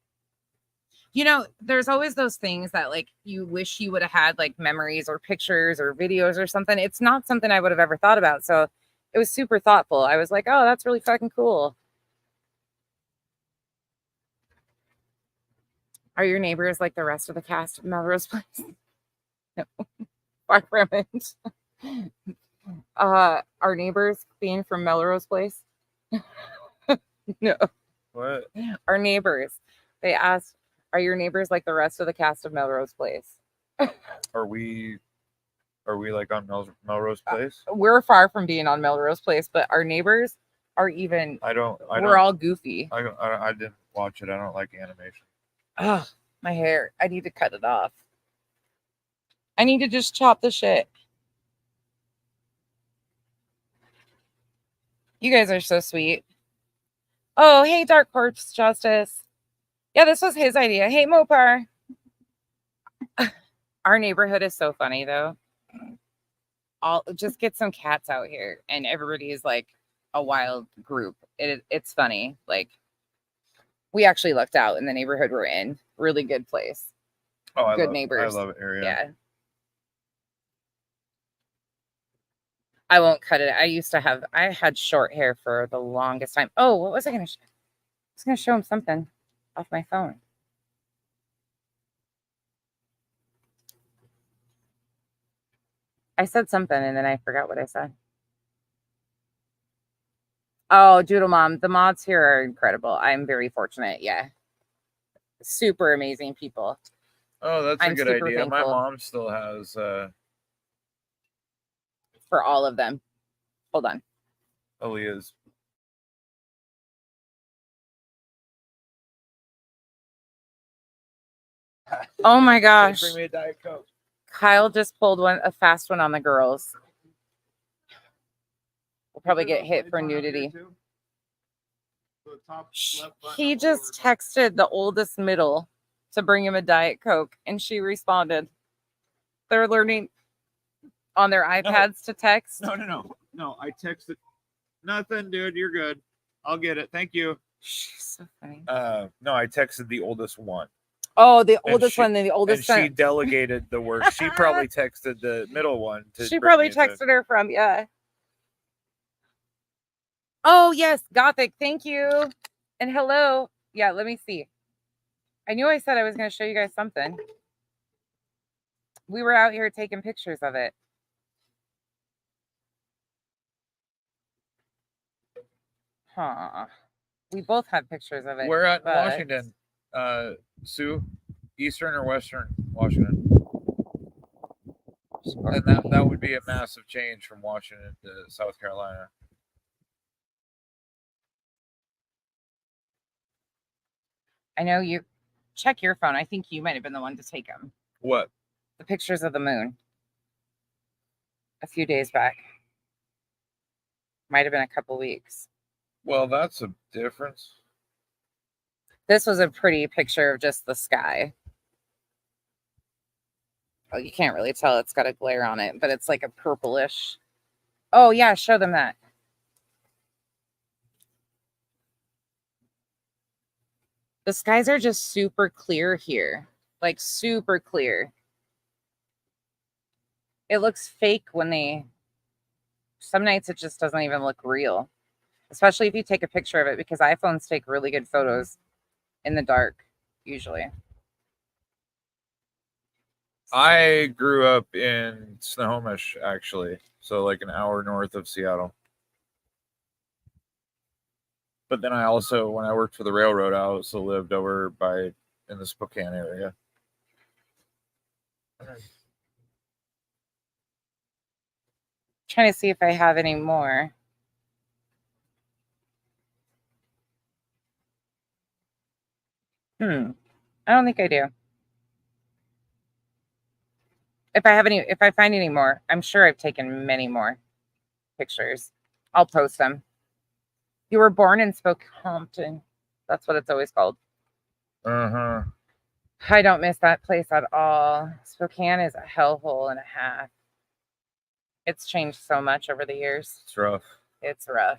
You know, there's always those things that like you wish you would have had like memories or pictures or videos or something. It's not something I would have ever thought about. So it was super thoughtful. I was like, oh, that's really fucking cool. Are your neighbors like the rest of the cast of Melrose Place? No, far from it. Our neighbors being from Melrose Place? No. What? Our neighbors. They asked, are your neighbors like the rest of the cast of Melrose Place? Are we like on Melrose Place? We're far from being on Melrose Place, but our neighbors are even. We're all goofy. I didn't watch it. I don't like animation. Ugh, my hair. I need to cut it off. I need to just chop the shit. You guys are so sweet. Oh, hey, Dark Corpse Justice. Yeah, this was his idea. Hey, Mopar. Our neighborhood is so funny, though. I'll just get some cats out here, and everybody is like a wild group. It's funny. Like, we actually lucked out in the neighborhood we're in. Really good place. Oh, Good neighbors. I love it area. Yeah. I won't cut it. I had short hair for the longest time. Oh, what was I going to show? I was going to show him something off my phone. I said something and then I forgot what I said. Oh, Doodle Mom, the mods here are incredible. I'm very fortunate. Yeah. Super amazing people. Oh, that's a good idea. Thankful. My mom still has for all of them. Hold on. Aaliyah's. Oh my gosh. Bring me a Diet Coke. Kyle just pulled a fast one on the girls. We'll probably get hit for nudity. He just texted the oldest middle to bring him a Diet Coke, and she responded. They're learning on their iPads to text. No, I texted. Nothing, dude. You're good. I'll get it. Thank you. She's so funny. No, I texted the oldest one. Oh, the oldest one, the oldest one. She delegated the work. She probably texted the middle one. She probably texted her from, yeah. Oh, yes, Gothic. Thank you. And hello. Yeah, let me see. I knew I said I was going to show you guys something. We were out here taking pictures of it. Huh. We both had pictures of it. We're at Washington. Sue, Eastern or Western Washington? And that would be a massive change from Washington to South Carolina. I know you check your phone. I think you might have been the one to take them. What? The pictures of the moon. A few days back. Might have been a couple weeks. Well, that's a difference. This was a pretty picture of just the sky. Oh, you can't really tell. It's got a glare on it, but it's like a purplish. Oh, yeah, show them that. The skies are just super clear here. Like, super clear. It looks fake when some nights it just doesn't even look real. Especially if you take a picture of it, because iPhones take really good photos in the dark, usually. I grew up in Snohomish, actually. So like an hour north of Seattle. But then I also, when I worked for the railroad, I also lived over in the Spokane area. Trying to see if I have any more. I don't think I do. If I find any more, I'm sure I've taken many more. pictures. I'll post them. You were born in Spokane. That's what it's always called. Uh-huh. I don't miss that place at all. Spokane is a hellhole and a half. It's changed so much over the years. It's rough. It's rough.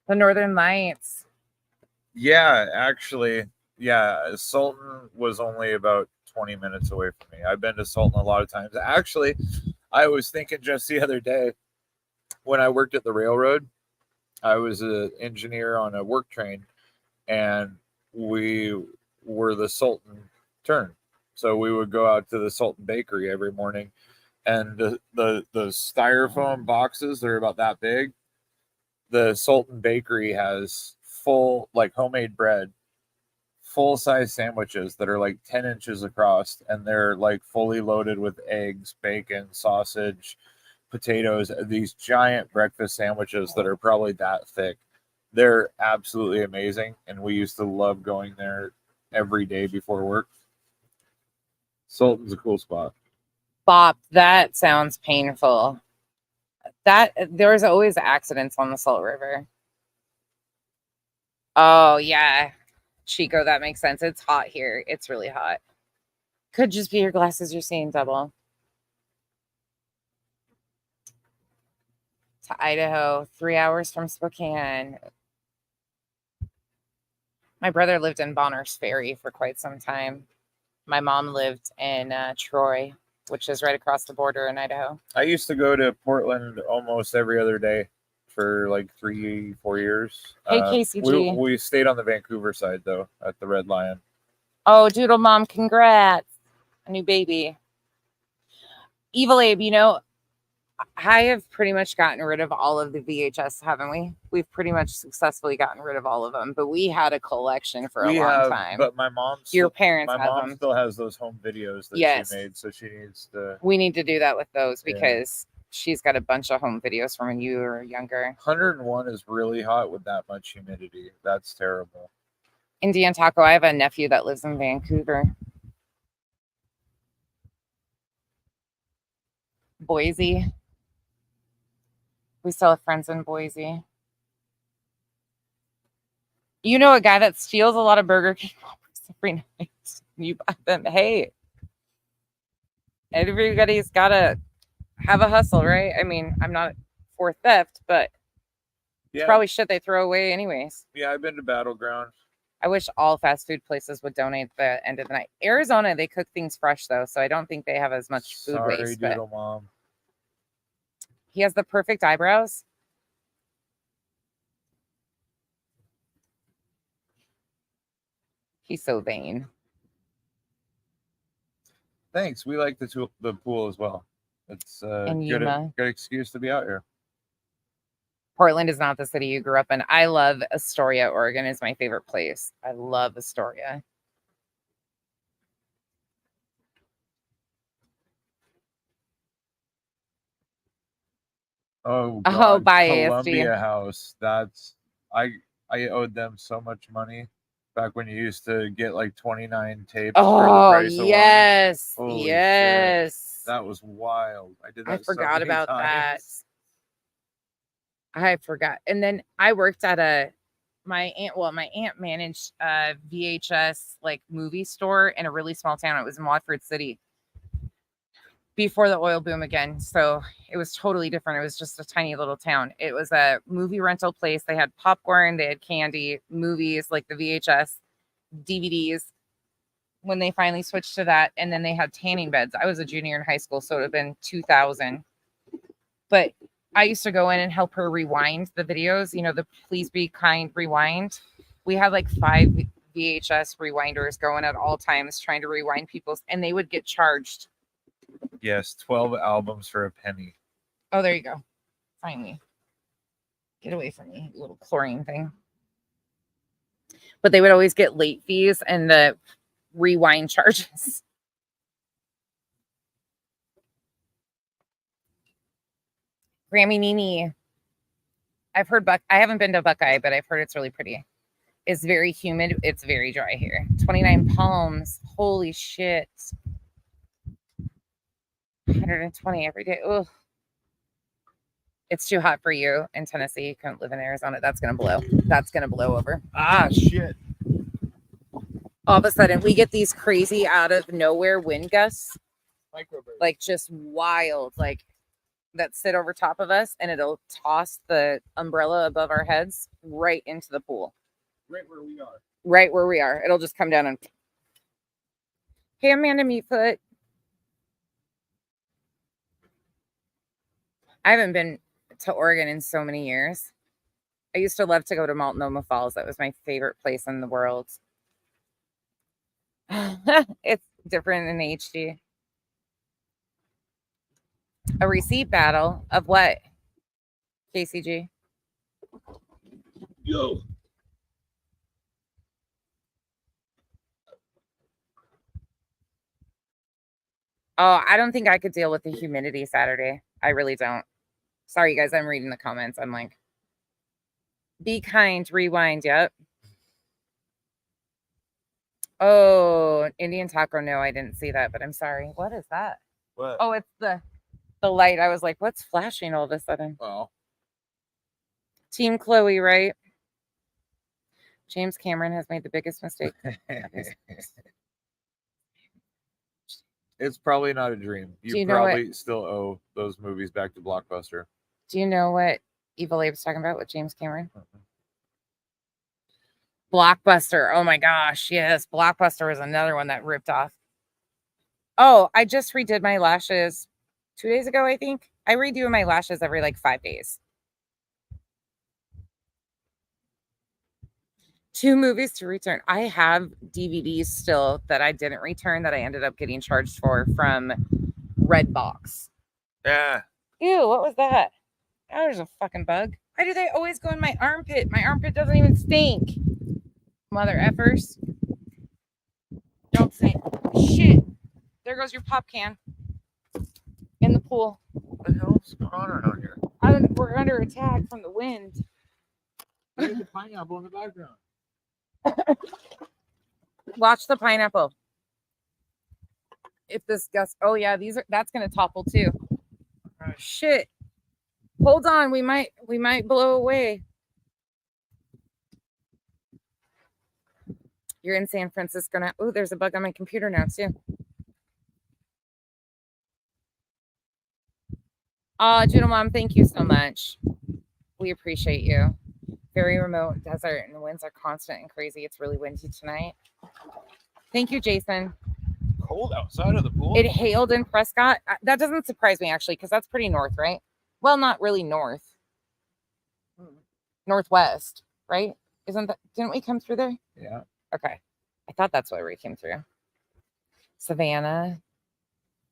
The Northern Lights. Yeah, actually, yeah, Sultan was only about 20 minutes away from me. I've been to Sultan a lot of times. Actually, I was thinking just the other day when I worked at the railroad, I was an engineer on a work train, and we were the Sultan turn. So we would go out to the Sultan Bakery every morning, and the styrofoam boxes, they're about that big. The Sultan Bakery has full, like, homemade bread, full size sandwiches that are like 10 inches across, and they're like fully loaded with eggs, bacon, sausage, potatoes, these giant breakfast sandwiches that are probably that thick. They're absolutely amazing, and we used to love going there every day before work. Sultan's a cool spot. Bop, that sounds painful. That there's always accidents on the Salt River. Oh yeah, Chico, that makes sense. It's hot here. It's really hot. Could just be your glasses. You're seeing double. To Idaho, 3 hours from Spokane. My brother lived in Bonner's Ferry for quite some time. My mom lived in Troy, which is right across the border in Idaho. I used to go to Portland almost every other day for like 3-4 years. Hey, KCG. We stayed on the Vancouver side, though, at the Red Lion. Oh, Doodle Mom, congrats. A new baby. Evil Abe, you know, I have pretty much gotten rid of all of the VHS, haven't we? We've pretty much successfully gotten rid of all of them, but we had a collection for a long time. But my mom, Your parents my have mom them. still has those home videos that Yes. she made, so she needs to. We need to do that with those Yeah. because she's got a bunch of home videos from when you were younger. 101 is really hot with that much humidity. That's terrible. Indian Taco, I have a nephew that lives in Vancouver. Boise. We still have friends in Boise. You know a guy that steals a lot of Burger King offers every night. You buy them. Hey, everybody's got to have a hustle, right? I mean, I'm not for theft, but it's probably shit they throw away anyways. Yeah, I've been to Battleground. I wish all fast food places would donate the end of the night. Arizona, they cook things fresh, though, so I don't think they have as much food waste. Sorry, Doodle Mom. He has the perfect eyebrows. He's so vain. Thanks. We like the pool as well. It's a good excuse to be out here. Portland is not the city you grew up in. I love Astoria, Oregon is my favorite place. I love Astoria. Oh, God. Bye, Columbia ASD. House. I owed them so much money back when you used to get like 29 tapes for the price of one. Yes. Holy Yes. shit. That was wild. I did that. I forgot so many about that. times. I forgot. And then I worked at my aunt managed a VHS like movie store in a really small town. It was in Watford City before the oil boom again. So it was totally different. It was just a tiny little town. It was a movie rental place. They had popcorn, they had candy, movies, like the VHS, DVDs. When they finally switched to that, and then they had tanning beds. I was a junior in high school, so it would have been 2000. But I used to go in and help her rewind the videos, you know, the Please Be Kind rewind. We had like 5 VHS rewinders going at all times trying to rewind people's, and they would get charged. Yes, 12 albums for a penny. Oh, there you go. Finally. Get away from me, little chlorine thing. But they would always get late fees and the rewind charges. Grammy Nini. I've heard I haven't been to Buckeye, but I've heard it's really pretty. It's very humid. It's very dry here. 29 Palms. Holy shit. 120 every day. Ugh. It's too hot for you in Tennessee. You couldn't live in Arizona. That's going to blow. That's going to blow over. Ah, shit. All of a sudden, we get these crazy out of nowhere wind gusts. Microburst. Like just wild, like that sit over top of us, and it'll toss the umbrella above our heads right into the pool. Right where we are. Right where we are. It'll just come down and... Hey, Amanda Meatfoot. I haven't been to Oregon in so many years. I used to love to go to Multnomah Falls. That was my favorite place in the world. It's different in HD. A receipt battle of what? KCG? Yo. Oh, I don't think I could deal with the humidity Saturday. I really don't. Sorry, you guys. I'm reading the comments. I'm like, be kind, rewind. Yep. Oh, Indian taco. No, I didn't see that, but I'm sorry. What is that? What? Oh, it's the light. I was like, what's flashing all of a sudden? Oh. Team Chloe, right? James Cameron has made the biggest mistake. It's probably not a dream. You probably still owe those movies back to Blockbuster. Do you know what Evil Abe's talking about with James Cameron? Blockbuster. Oh my gosh. Yes. Blockbuster was another one that ripped off. Oh, I just redid my lashes 2 days ago, I think. I redo my lashes every like 5 days. 2 movies to return. I have DVDs still that I didn't return that I ended up getting charged for from Redbox. Yeah. Ew, what was that? Oh, there's a fucking bug. Why do they always go in my armpit? My armpit doesn't even stink. Mother effers. Don't say shit. There goes your pop can in the pool. What the hell's going on around here? We're under attack from the wind. There's a pineapple in the background. Watch the pineapple. If this gust, oh yeah, that's gonna topple too. Right. Shit. Hold on, we might blow away. You're in San Francisco now. Oh, there's a bug on my computer now too. Juno Mom, thank you so much. We appreciate you. Very remote desert, and the winds are constant and crazy. It's really windy tonight. Thank you, Jason. Cold outside of the pool. It hailed in Prescott. That doesn't surprise me, actually, because that's pretty north, right? Well, not really north. Northwest, right? Didn't we come through there? Yeah. Okay. I thought that's why we came through. Savannah.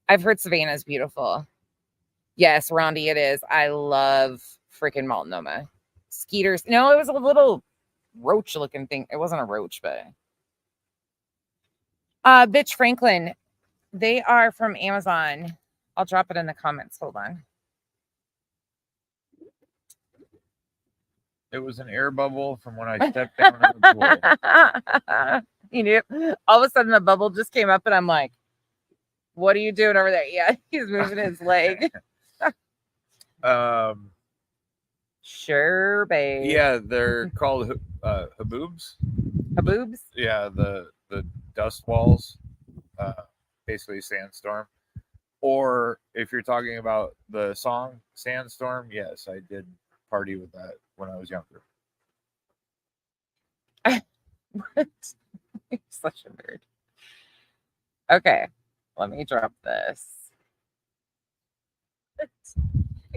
I've heard Savannah is beautiful. Yes, Rondi, it is. I love freaking Multnomah. Skeeters. No, it was a little roach looking thing. It wasn't a roach, but Bitch Franklin. They are from Amazon. I'll drop it in the comments. Hold on. It was an air bubble from when I stepped down in the pool. You knew. All of a sudden, the bubble just came up, and I'm like, "What are you doing over there?" Yeah, he's moving his leg. Sure, babe. Yeah, they're called haboobs. Haboobs? Yeah, the dust walls, basically sandstorm. Or if you're talking about the song Sandstorm, yes, I did party with that when I was younger. You're such a nerd. Okay, let me drop this.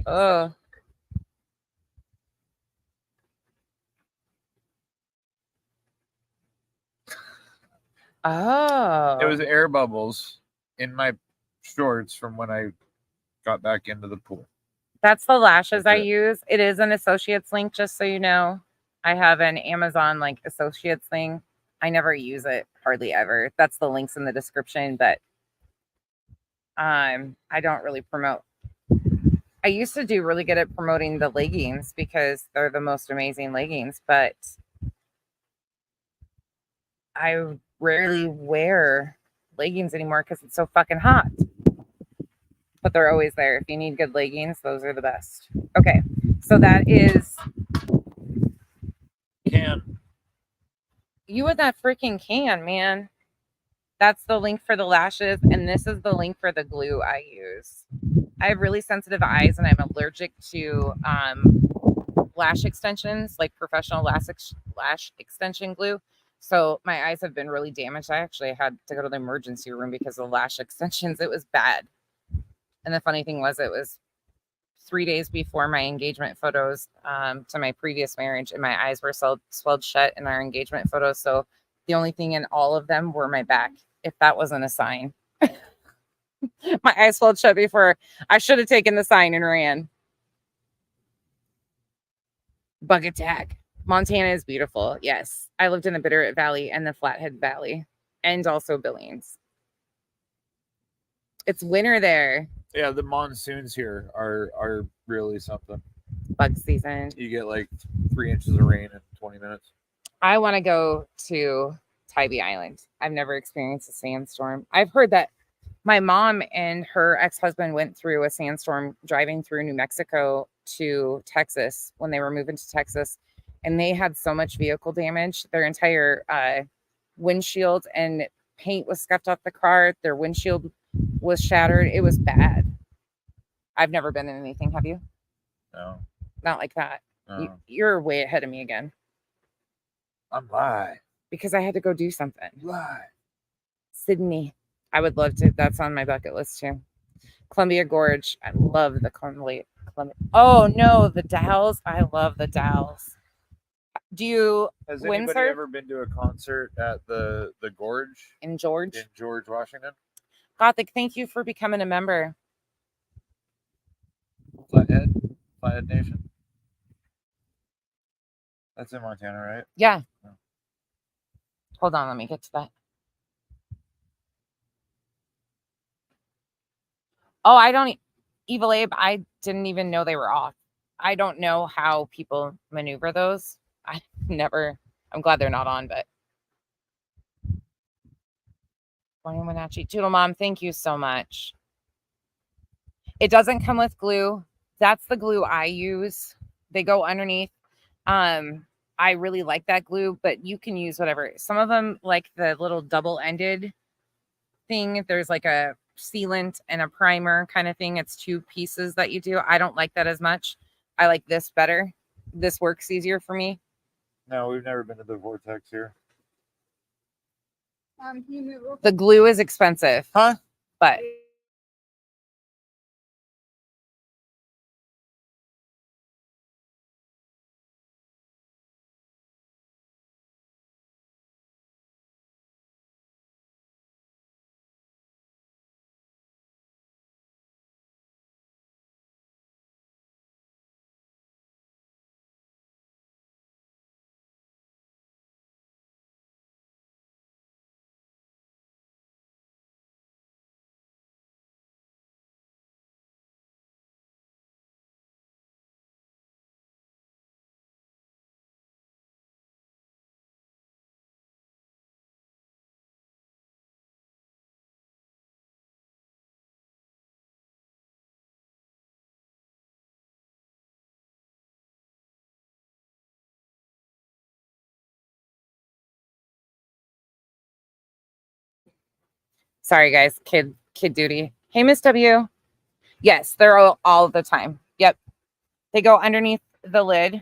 Oh. Oh. It was air bubbles in my shorts from when I got back into the pool. That's the lashes I use. It is an associates link, just so you know. I have an Amazon like associates thing. I never use it hardly ever. That's the links in the description, but I don't really promote. I used to do really good at promoting the leggings because they're the most amazing leggings, but I rarely wear leggings anymore because it's so fucking hot. but they're always there. If you need good leggings, those are the best. Okay, so that is Can. you with that freaking can, man. That's the link for the lashes, and this is the link for the glue I use. I have really sensitive eyes, and I'm allergic to lash extensions, like professional lash extension glue. So my eyes have been really damaged. I actually had to go to the emergency room because of lash extensions. It was bad. And the funny thing was, it was 3 days before my engagement photos to my previous marriage, and my eyes were swelled shut in our engagement photos. So the only thing in all of them were my back, if that wasn't a sign. My eyes swelled shut before I should have taken the sign and ran. Bug attack. Montana is beautiful. Yes. I lived in the Bitterroot Valley and the Flathead Valley, and also Billings. It's winter there. Yeah, the monsoons here are really something. Bug season. You get like 3 inches of rain in 20 minutes. I want to go to Tybee Island. I've never experienced a sandstorm. I've heard that my mom and her ex-husband went through a sandstorm driving through New Mexico to Texas when they were moving to Texas, and they had so much vehicle damage. Their entire windshield and paint was scuffed off the car. Their windshield was shattered. It was bad. I've never been in anything. Have you? No. Not like that. No. You're way ahead of me again. I'm live. Because I had to go do something. Live. Sydney. I would love to. That's on my bucket list too. Columbia Gorge. I love the Columbia. Oh no, the Dalles. I love the Dalles. Do you Has windsurf? anybody ever been to a concert at the Gorge in George? In George, Washington? Gothic, thank you for becoming a member. Flathead Nation. That's in Montana, right? Yeah. Oh. Hold on, let me get to that. Oh, I don't, Evil Abe, I didn't even know they were off. I don't know how people maneuver those. I'm glad they're not on, but. Morning, Wenatchee. Toodle Mom, thank you so much. It doesn't come with glue. That's the glue I use. They go underneath. I really like that glue, but you can use whatever. Some of them, like the little double-ended thing, there's like a sealant and a primer kind of thing. It's 2 pieces that you do. I don't like that as much. I like this better. This works easier for me. No, we've never been to the Vortex here. Can you move real quick? The glue is expensive. Huh? But sorry, guys. Kid duty. Hey, Miss W. Yes, they're all the time. Yep. They go underneath the lid.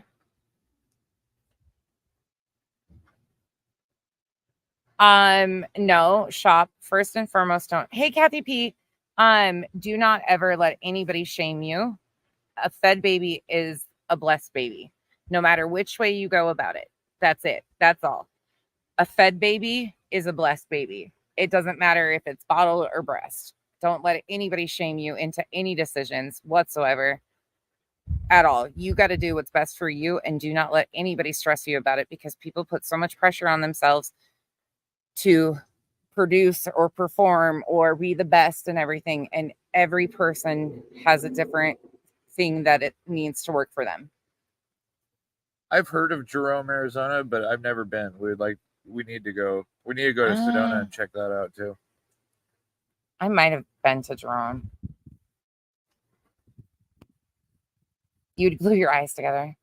No, shop first and foremost. Don't. Hey, Kathy P. Do not ever let anybody shame you. A fed baby is a blessed baby, no matter which way you go about it. That's it. That's all. A fed baby is a blessed baby. It doesn't matter if it's bottle or breast. Don't let anybody shame you into any decisions whatsoever at all. You got to do what's best for you, and do not let anybody stress you about it, because people put so much pressure on themselves to produce or perform or be the best and everything. And every person has a different thing that it needs to work for them. I've heard of Jerome, Arizona, but I've never been. We need to go. We need to go to Sedona and check that out too. I might have been to Jerome. You'd glue your eyes together.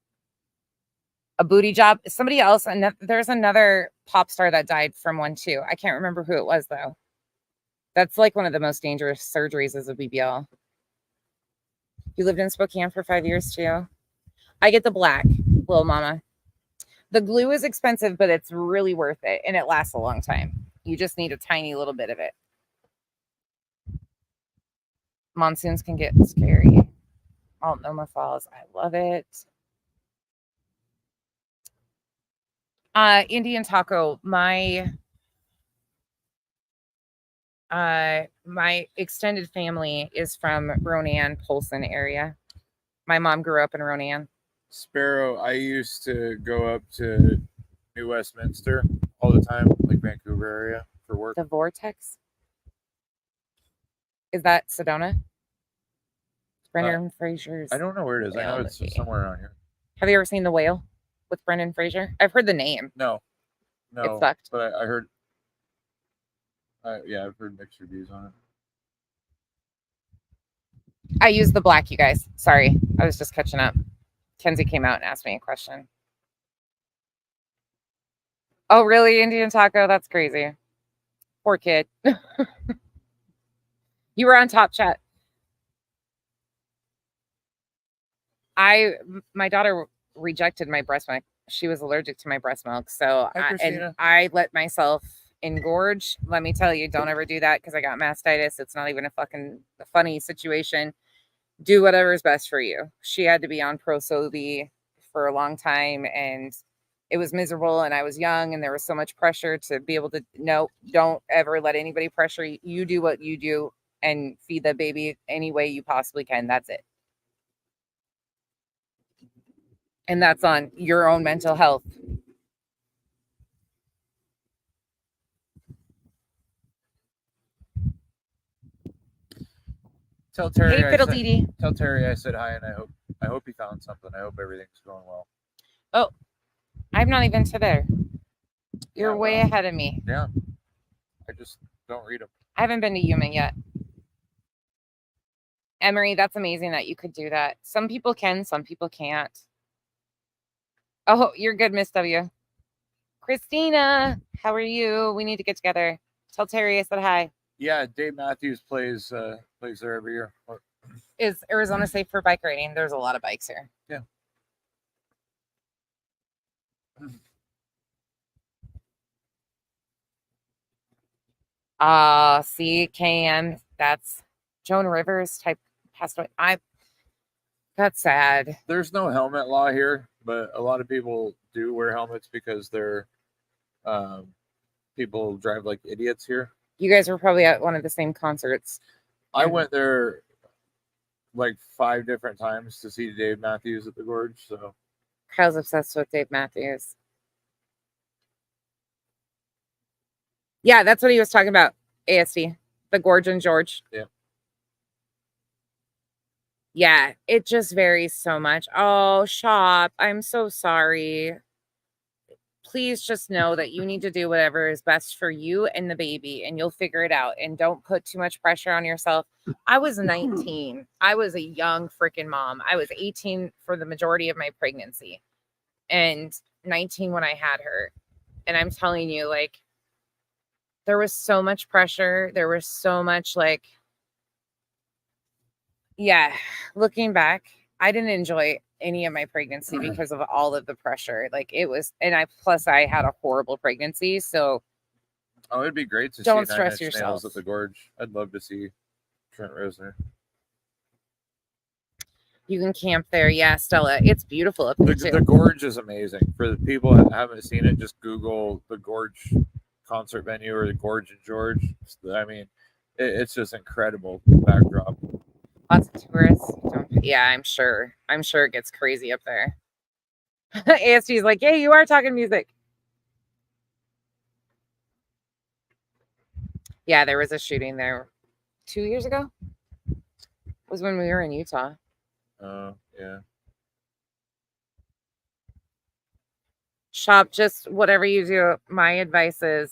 A booty job. Somebody else, and there's another pop star that died from one too. I can't remember who it was though. That's like one of the most dangerous surgeries as a BBL. You lived in Spokane for 5 years too. I get the black, little mama. The glue is expensive, but it's really worth it, and it lasts a long time. You just need a tiny little bit of it. Monsoons can get scary. Multnomah Falls, I love it. Indian taco, my extended family is from Ronan, Polson area. My mom grew up in Ronan. Sparrow, I used to go up to New Westminster all the time, like Vancouver area for work. The Vortex? Is that Sedona? Brendan Fraser's. I don't know where it is. I know it's somewhere around here. Have you ever seen The Whale with Brendan Fraser? I've heard the name. No. It sucked. But I heard. Yeah, I've heard mixed reviews on it. I used the black, you guys. Sorry, I was just catching up. Kenzie came out and asked me a question. Oh, really, Indian taco? That's crazy. Poor kid. You were on Top Chat. My daughter rejected my breast milk. She was allergic to my breast milk. So I let myself engorge. Let me tell you, don't ever do that because I got mastitis. It's not even a funny situation. Do whatever is best for you. She had to be on Pro-Sobi for a long time and it was miserable and I was young and there was so much pressure to be able to, no, don't ever let anybody pressure you. You do what you do and feed the baby any way you possibly can. That's it. And that's on your own mental health. Tell Terry, hey, Fiddle Dee Dee. Tell Terry I said hi, and I hope he found something. I hope everything's going well. Oh, I'm not even to there. You're way ahead of me. Yeah, I just don't read them. I haven't been to Yuma yet. Emery, that's amazing that you could do that. Some people can, some people can't. Oh, you're good, Miss W. Christina, how are you? We need to get together. Tell Terry I said hi. Yeah, Dave Matthews plays there every year. Is Arizona safe for bike riding? There's a lot of bikes here. Yeah. See, KM, that's Joan Rivers type passed away. That's sad. There's no helmet law here, but a lot of people do wear helmets because they're people drive like idiots here. You guys were probably at one of the same concerts. I went there like 5 different times to see Dave Matthews at the Gorge. So Kyle's obsessed with Dave Matthews. Yeah, that's what he was talking about. ASD, the Gorge and George. Yeah. Yeah, it just varies so much. Oh, shop. I'm so sorry. Please just know that you need to do whatever is best for you and the baby, and you'll figure it out. And don't put too much pressure on yourself. I was 19. I was a young freaking mom. I was 18 for the majority of my pregnancy and 19 when I had her. And I'm telling you, like, there was so much pressure. There was so much, like, yeah, looking back, I didn't enjoy any of my pregnancy because of all of the pressure. Like it was, and I had a horrible pregnancy. So it'd be great to don't see stress yourself at the Gorge. I'd love to see Trent Reznor. You can camp there. Yeah, Stella, it's beautiful up there too. The Gorge is amazing. For the people that haven't seen it, just Google the Gorge concert venue or the Gorge and George. I mean, it's just incredible backdrop. Lots of tourists. Yeah, I'm sure it gets crazy up there. ASG is like, hey, you are talking music. Yeah, there was a shooting there 2 years ago. Was when we were in Utah. Oh, yeah. Shop, just whatever you do. My advice is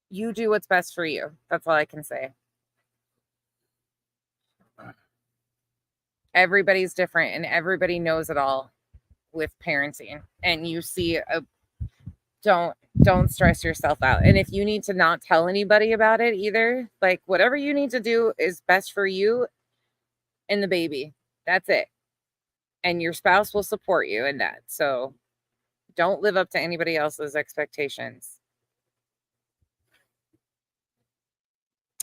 you do what's best for you. That's all I can say. Everybody's different and everybody knows it all with parenting. And you see don't stress yourself out. And if you need to not tell anybody about it either, like whatever you need to do is best for you and the baby. That's it. And your spouse will support you in that. So don't live up to anybody else's expectations.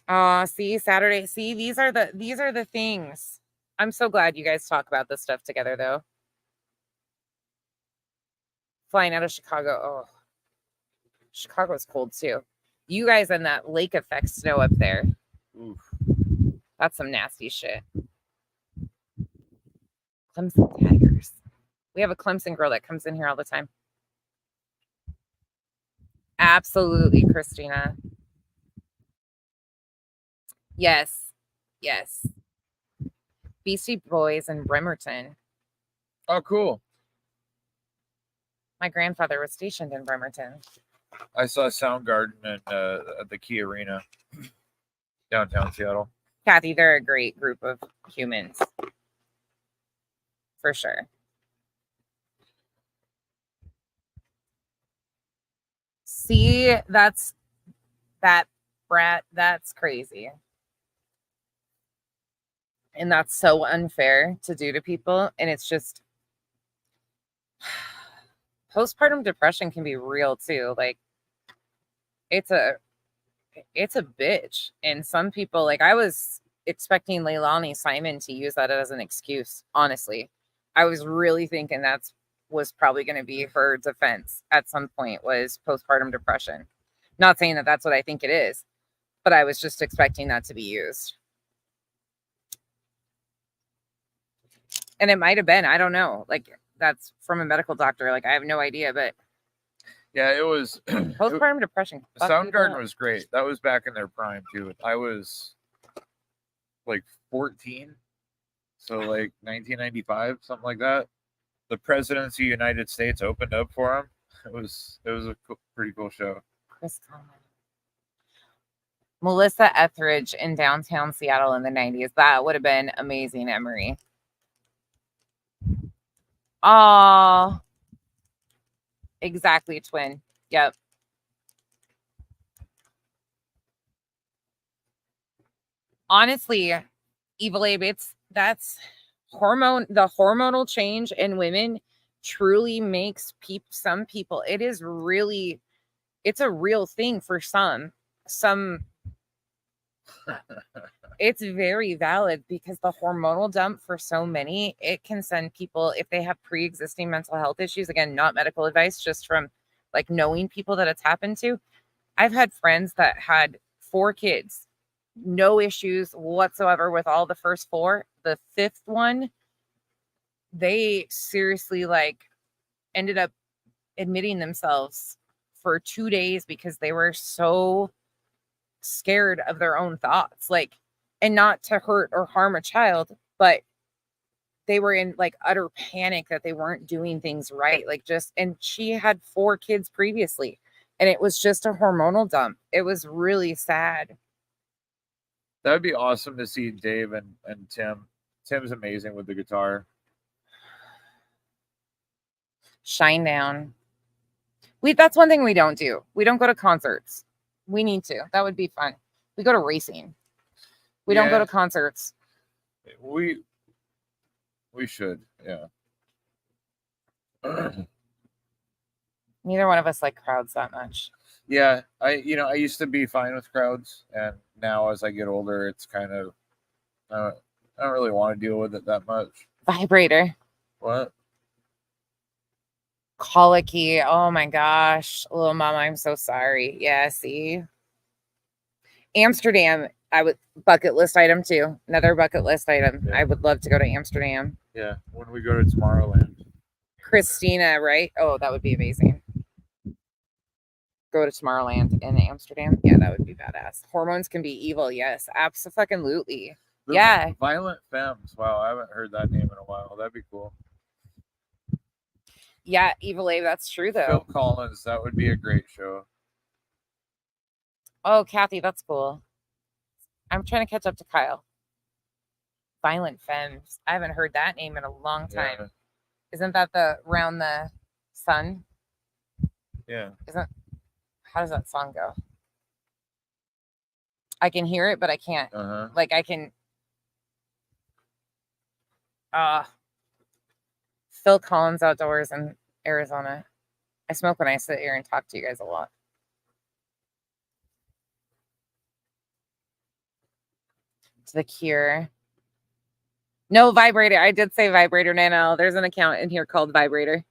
See, Saturday. See, these are the things. I'm so glad you guys talk about this stuff together though. Flying out of Chicago. Oh, Chicago's cold too. You guys in that lake effect snow up there. Oof. That's some nasty shit. Clemson Tigers. We have a Clemson girl that comes in here all the time. Absolutely, Christina. Yes. Yes. Beastie Boys in Bremerton. Oh, cool. My grandfather was stationed in Bremerton. I saw Soundgarden at the Key Arena, downtown Seattle. Kathy, they're a great group of humans. For sure. See, that brat, that's crazy. And that's so unfair to do to people. And it's just postpartum depression can be real too. Like it's a bitch. And some people, like I was expecting Leilani Simon to use that as an excuse. Honestly, I was really thinking was probably going to be her defense at some point was postpartum depression. Not saying that that's what I think it is, but I was just expecting that to be used. And it might have been, I don't know. Like that's from a medical doctor. Like I have no idea, but yeah, it was postpartum depression. Soundgarden was great. That was back in their prime too. I was like 14, so like 1995, something like that. The presidency of the United States opened up for him. It was a pretty cool show. Chris Conlon. Melissa Etheridge in downtown Seattle in the 90s. That would have been amazing, Emery. Oh, exactly, twin. Yep. Honestly, Evil Abe, that's the hormonal change in women truly makes some people, it's a real thing for some it's very valid because the hormonal dump for so many, it can send people, if they have pre-existing mental health issues, again, not medical advice, just from like knowing people that it's happened to. I've had friends that had 4 kids, no issues whatsoever with all the first 4. The 5th one, they seriously like ended up admitting themselves for 2 days because they were so scared of their own thoughts, like, and not to hurt or harm a child, but they were in like utter panic that they weren't doing things right. Like and she had 4 kids previously and it was just a hormonal dump. It was really sad. That would be awesome to see Dave and Tim. Tim's amazing with the guitar. Shine down. That's one thing we don't do. We don't go to concerts. We need to. That would be fun. We go to racing. We don't go to concerts. We should, yeah. Neither one of us like crowds that much. Yeah, I used to be fine with crowds, and now as I get older, it's kind of I don't really want to deal with it that much. Vibrator. What? Colicky. Oh my gosh. Little mama, I'm so sorry. Yeah, see. Amsterdam, I would bucket list item too. Another bucket list item. Yeah. I would love to go to Amsterdam. Yeah, when we go to Tomorrowland. Christina, right? Oh, that would be amazing. Go to Tomorrowland in Amsterdam. Yeah, that would be badass. Hormones can be evil. Yes, absolutely. Yeah. Violent Femmes. Wow, I haven't heard that name in a while. That'd be cool. Yeah, Evil Abe, that's true though. Phil Collins, that would be a great show. Oh, Kathy, that's cool. I'm trying to catch up to Kyle. Violent Femmes. I haven't heard that name in a long time. Yeah. Isn't that the Round the Sun? Yeah. How does that song go? I can hear it, but I can't. Like I can. Phil Collins Outdoors in Arizona. I smoke when I sit here and talk to you guys a lot. To the Cure. No, Vibrator. I did say Vibrator, Nano. There's an account in here called Vibrator.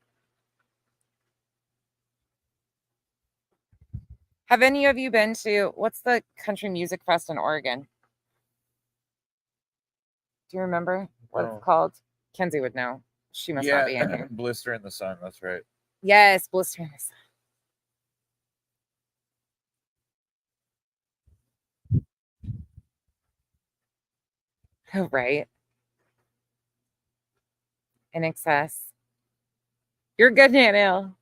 Have any of you been to, what's the country music fest in Oregon? Do you remember what it's called? Kenzie would know. She must not be in here. Blister in the Sun. That's right. Yes, Blister in the Sun. Oh, right. In Excess. You're good, Nano.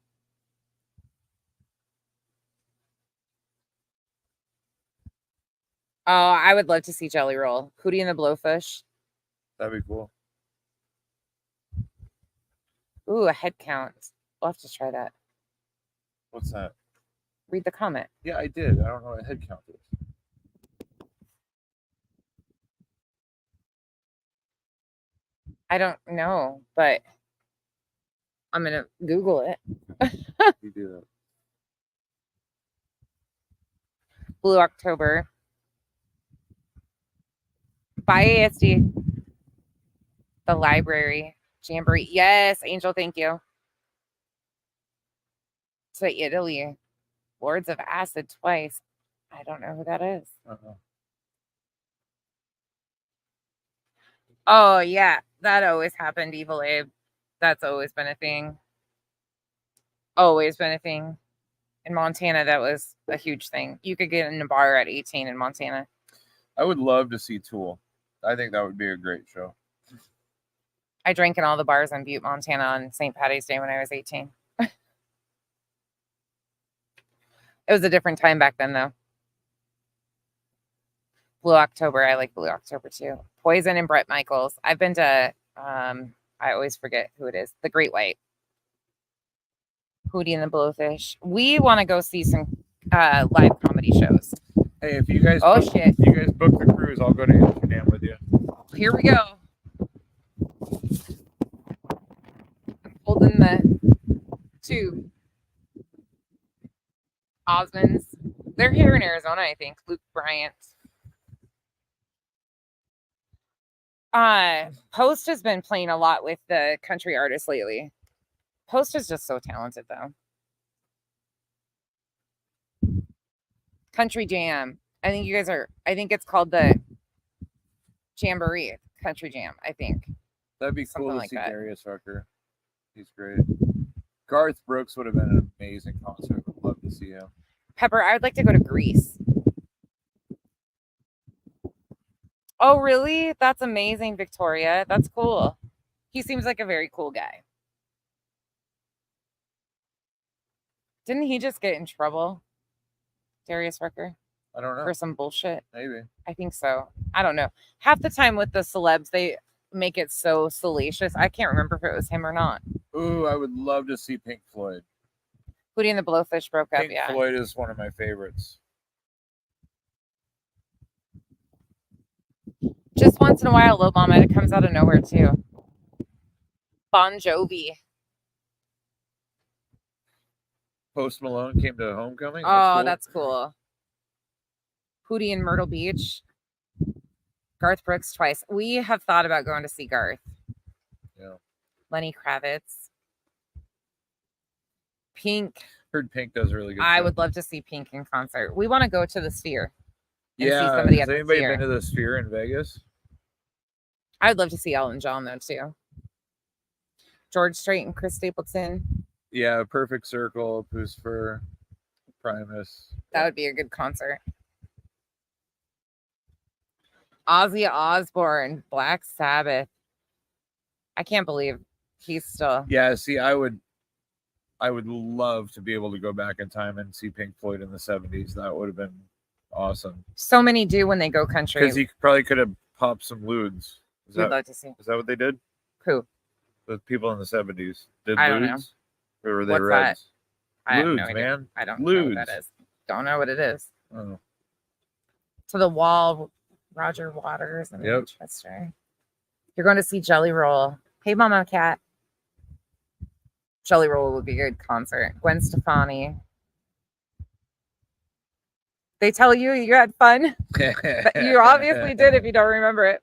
Oh, I would love to see Jelly Roll. Hootie and the Blowfish. That'd be cool. Ooh, a head count. We'll have to try that. What's that? Read the comment. Yeah, I did. I don't know what a head count is. I don't know, but I'm going to Google it. You do that. Blue October. Bye, ASD. The Library. Jamboree. Yes, Angel, thank you. To Italy. Lords of Acid twice. I don't know who that is. Oh, yeah. That always happened, Evil Abe. That's always been a thing. Always been a thing. In Montana, that was a huge thing. You could get in a bar at 18 in Montana. I would love to see Tool. I think that would be a great show. I drank in all the bars in Butte, Montana on St. Patty's Day when I was 18. It was a different time back then, though. Blue October. I like Blue October, too. Poison and Bret Michaels. I've been to, I always forget who it is. The Great White. Hootie and the Blowfish. We want to go see some live comedy shows. Hey, if you guys shit. you guys book the cruise, I'll go to Amsterdam with you. Here we go. I'm holding the tube. Osmonds. They're here in Arizona, I think. Luke Bryant. Post has been playing a lot with the country artists lately. Post is just so talented, though. Country Jam. I think you guys are, I think it's called the Jamboree. Country Jam, I think. That'd be Something cool to like see that. Darius Rucker. He's great. Garth Brooks would have been an amazing concert. Would love to see him. Pepper, I would like to go to Greece. Oh, really? That's amazing, Victoria. That's cool. He seems like a very cool guy. Didn't he just get in trouble, Darius Rucker? I don't know. For some bullshit? Maybe. I think so. I don't know. Half the time with the celebs, they make it so salacious. I can't remember if it was him or not. Ooh, I would love to see Pink Floyd. Hootie and the Blowfish broke up, Pink yeah. Floyd is one of my favorites. Just once in a while, Lil Mama, it comes out of nowhere, too. Bon Jovi. Post Malone came to Homecoming. That's cool. Hootie in Myrtle Beach. Garth Brooks twice. We have thought about going to see Garth. Yeah. Lenny Kravitz. Pink. Heard Pink does a really good. I show. would love to see Pink in concert. We want to go to the Sphere. And Yeah. see somebody Has at anybody the Sphere. been to the Sphere in Vegas? I'd love to see Elton John, though, too. George Strait and Chris Stapleton. Yeah, Perfect Circle, Pucifer, Primus. That would be a good concert. Ozzy Osbourne, Black Sabbath. I can't believe he's still. Yeah, see, I would love to be able to go back in time and see Pink Floyd in the 70s. That would have been awesome. So many do when they go country. Because he probably could have popped some lewds. We'd love to see. Is that what they did? Who? The people in the 70s did I don't know. lewds? Or were they What's reds? I have no Lewds, idea. man. I don't know what that Lewds. is. Don't know what it is. Oh. To the wall, Roger Waters and Yep. Manchester. You're going to see Jelly Roll. Hey, Mama Cat. Jelly Roll would be a good concert. Gwen Stefani. They tell you you had fun. You obviously did if you don't remember it.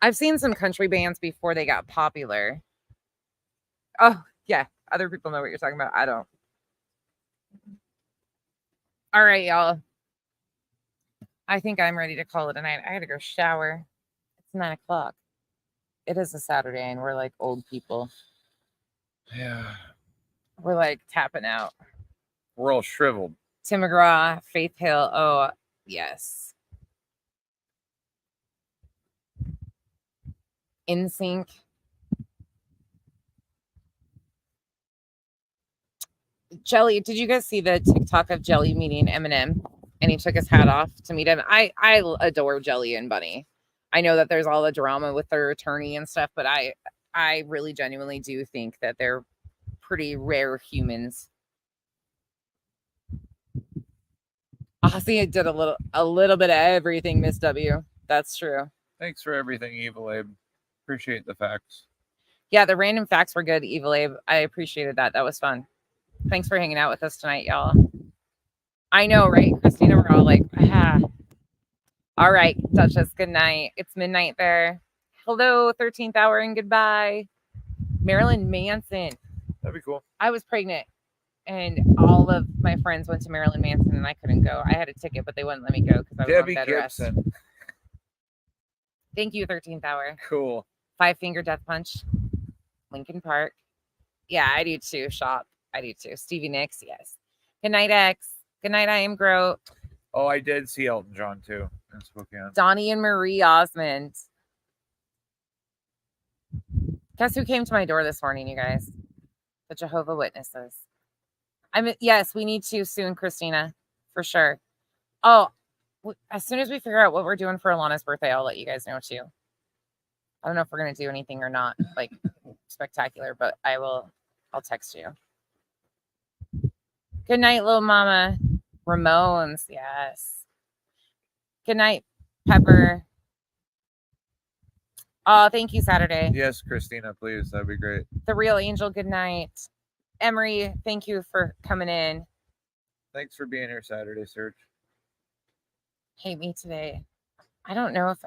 I've seen some country bands before they got popular. Oh, yeah. Other people know what you're talking about. I don't. All right, y'all. I think I'm ready to call it a night. I got to go shower. It's 9 o'clock. It is a Saturday, and we're like old people. Yeah. We're like tapping out. We're all shriveled. Tim McGraw, Faith Hill. Oh, yes. NSYNC. Jelly, did you guys see the TikTok of Jelly meeting Eminem? And he took his hat off to meet him. I adore Jelly and Bunny. I know that there's all the drama with their attorney and stuff, but I really genuinely do think that they're pretty rare humans. Ozzy did a little bit of everything, Miss W. That's true. Thanks for everything, Evil Abe. Appreciate the facts. Yeah, the random facts were good, Evil Abe. I appreciated that. That was fun. Thanks for hanging out with us tonight, y'all. I know, right, Christina? We're all like, ah. All right, Duchess, good night. It's midnight there. Hello, 13th hour, and goodbye. Marilyn Manson. That'd be cool. I was pregnant, and all of my friends went to Marilyn Manson, and I couldn't go. I had a ticket, but they wouldn't let me go because I was Debbie on bed rest. Gibson. Thank you, 13th hour. Cool. 5 Finger Death Punch. Lincoln Park. Yeah, I do too. Shop. I do too. Stevie Nicks, yes. Good night, X. Good night, I am Groat. Oh, I did see Elton John too in Spokane. Donnie and Marie Osmond. Guess who came to my door this morning, you guys? The Jehovah's Witnesses. Yes, we need to soon, Christina, for sure. Oh, as soon as we figure out what we're doing for Alana's birthday, I'll let you guys know too. I don't know if we're gonna do anything or not, like spectacular, but I'll text you. Good night, little mama. Ramones, yes. Good night, Pepper. Oh, thank you, Saturday. Yes, Christina, please. That'd be great. The Real Angel, good night. Emery, thank you for coming in. Thanks for being here, Saturday Search. Hate Me Today. I don't know if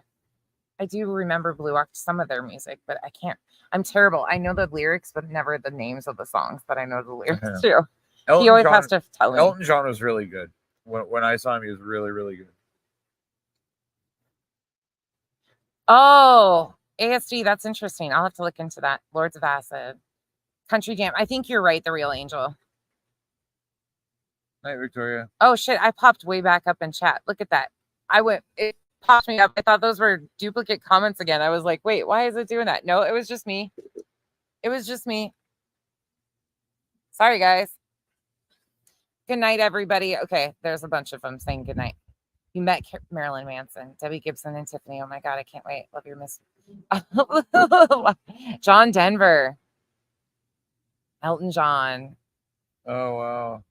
I do remember Blue Rock, some of their music, but I can't. I'm terrible. I know the lyrics, but never the names of the songs, but I know the lyrics too. He always has to tell me. Elton John was really good. When I saw him, he was really, really good. Oh, ASD, that's interesting. I'll have to look into that. Lords of Acid. Country Jam. I think you're right, The Real Angel. Night, Victoria. Oh, shit. I popped way back up in chat. Look at that. It popped me up. I thought those were duplicate comments again. I was like, wait, why is it doing that? No, it was just me. It was just me. Sorry, guys. Good night, everybody. Okay, there's a bunch of them saying good night. You met Marilyn Manson, Debbie Gibson, and Tiffany. Oh my God, I can't wait. Love your miss. John Denver. Elton John. Oh wow.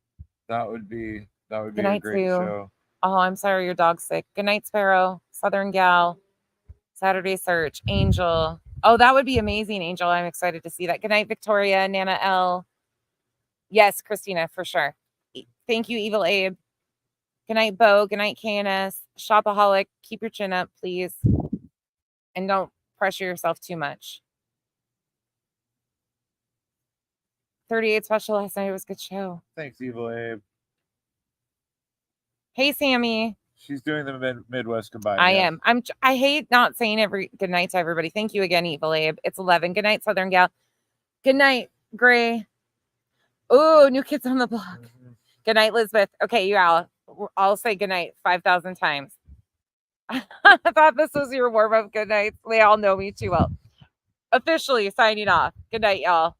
That would be Good a night, great Sue. show. Oh, I'm sorry your dog's sick. Good night, Sparrow. Southern Gal. Saturday Search. Angel. Oh, that would be amazing, Angel. I'm excited to see that. Good night, Victoria. Nana L. Yes, Christina, for sure. Thank you, Evil Abe. Good night, Bo. Good night, KNS. Shopaholic. Keep your chin up, please. And don't pressure yourself too much. 38 special last night. It was a good show. Thanks, Evil Abe. Hey, Sammy. She's doing the Midwest combined. I am. I hate not saying good night to everybody. Thank you again, Evil Abe. It's 11. Good night, Southern Gal. Good night, Gray. Oh, New Kids on the Block. Mm-hmm. Good night, Elizabeth. Okay, you all. I'll say good night 5,000 times. I thought this was your warm-up good night. They all know me too well. Officially signing off. Good night, y'all.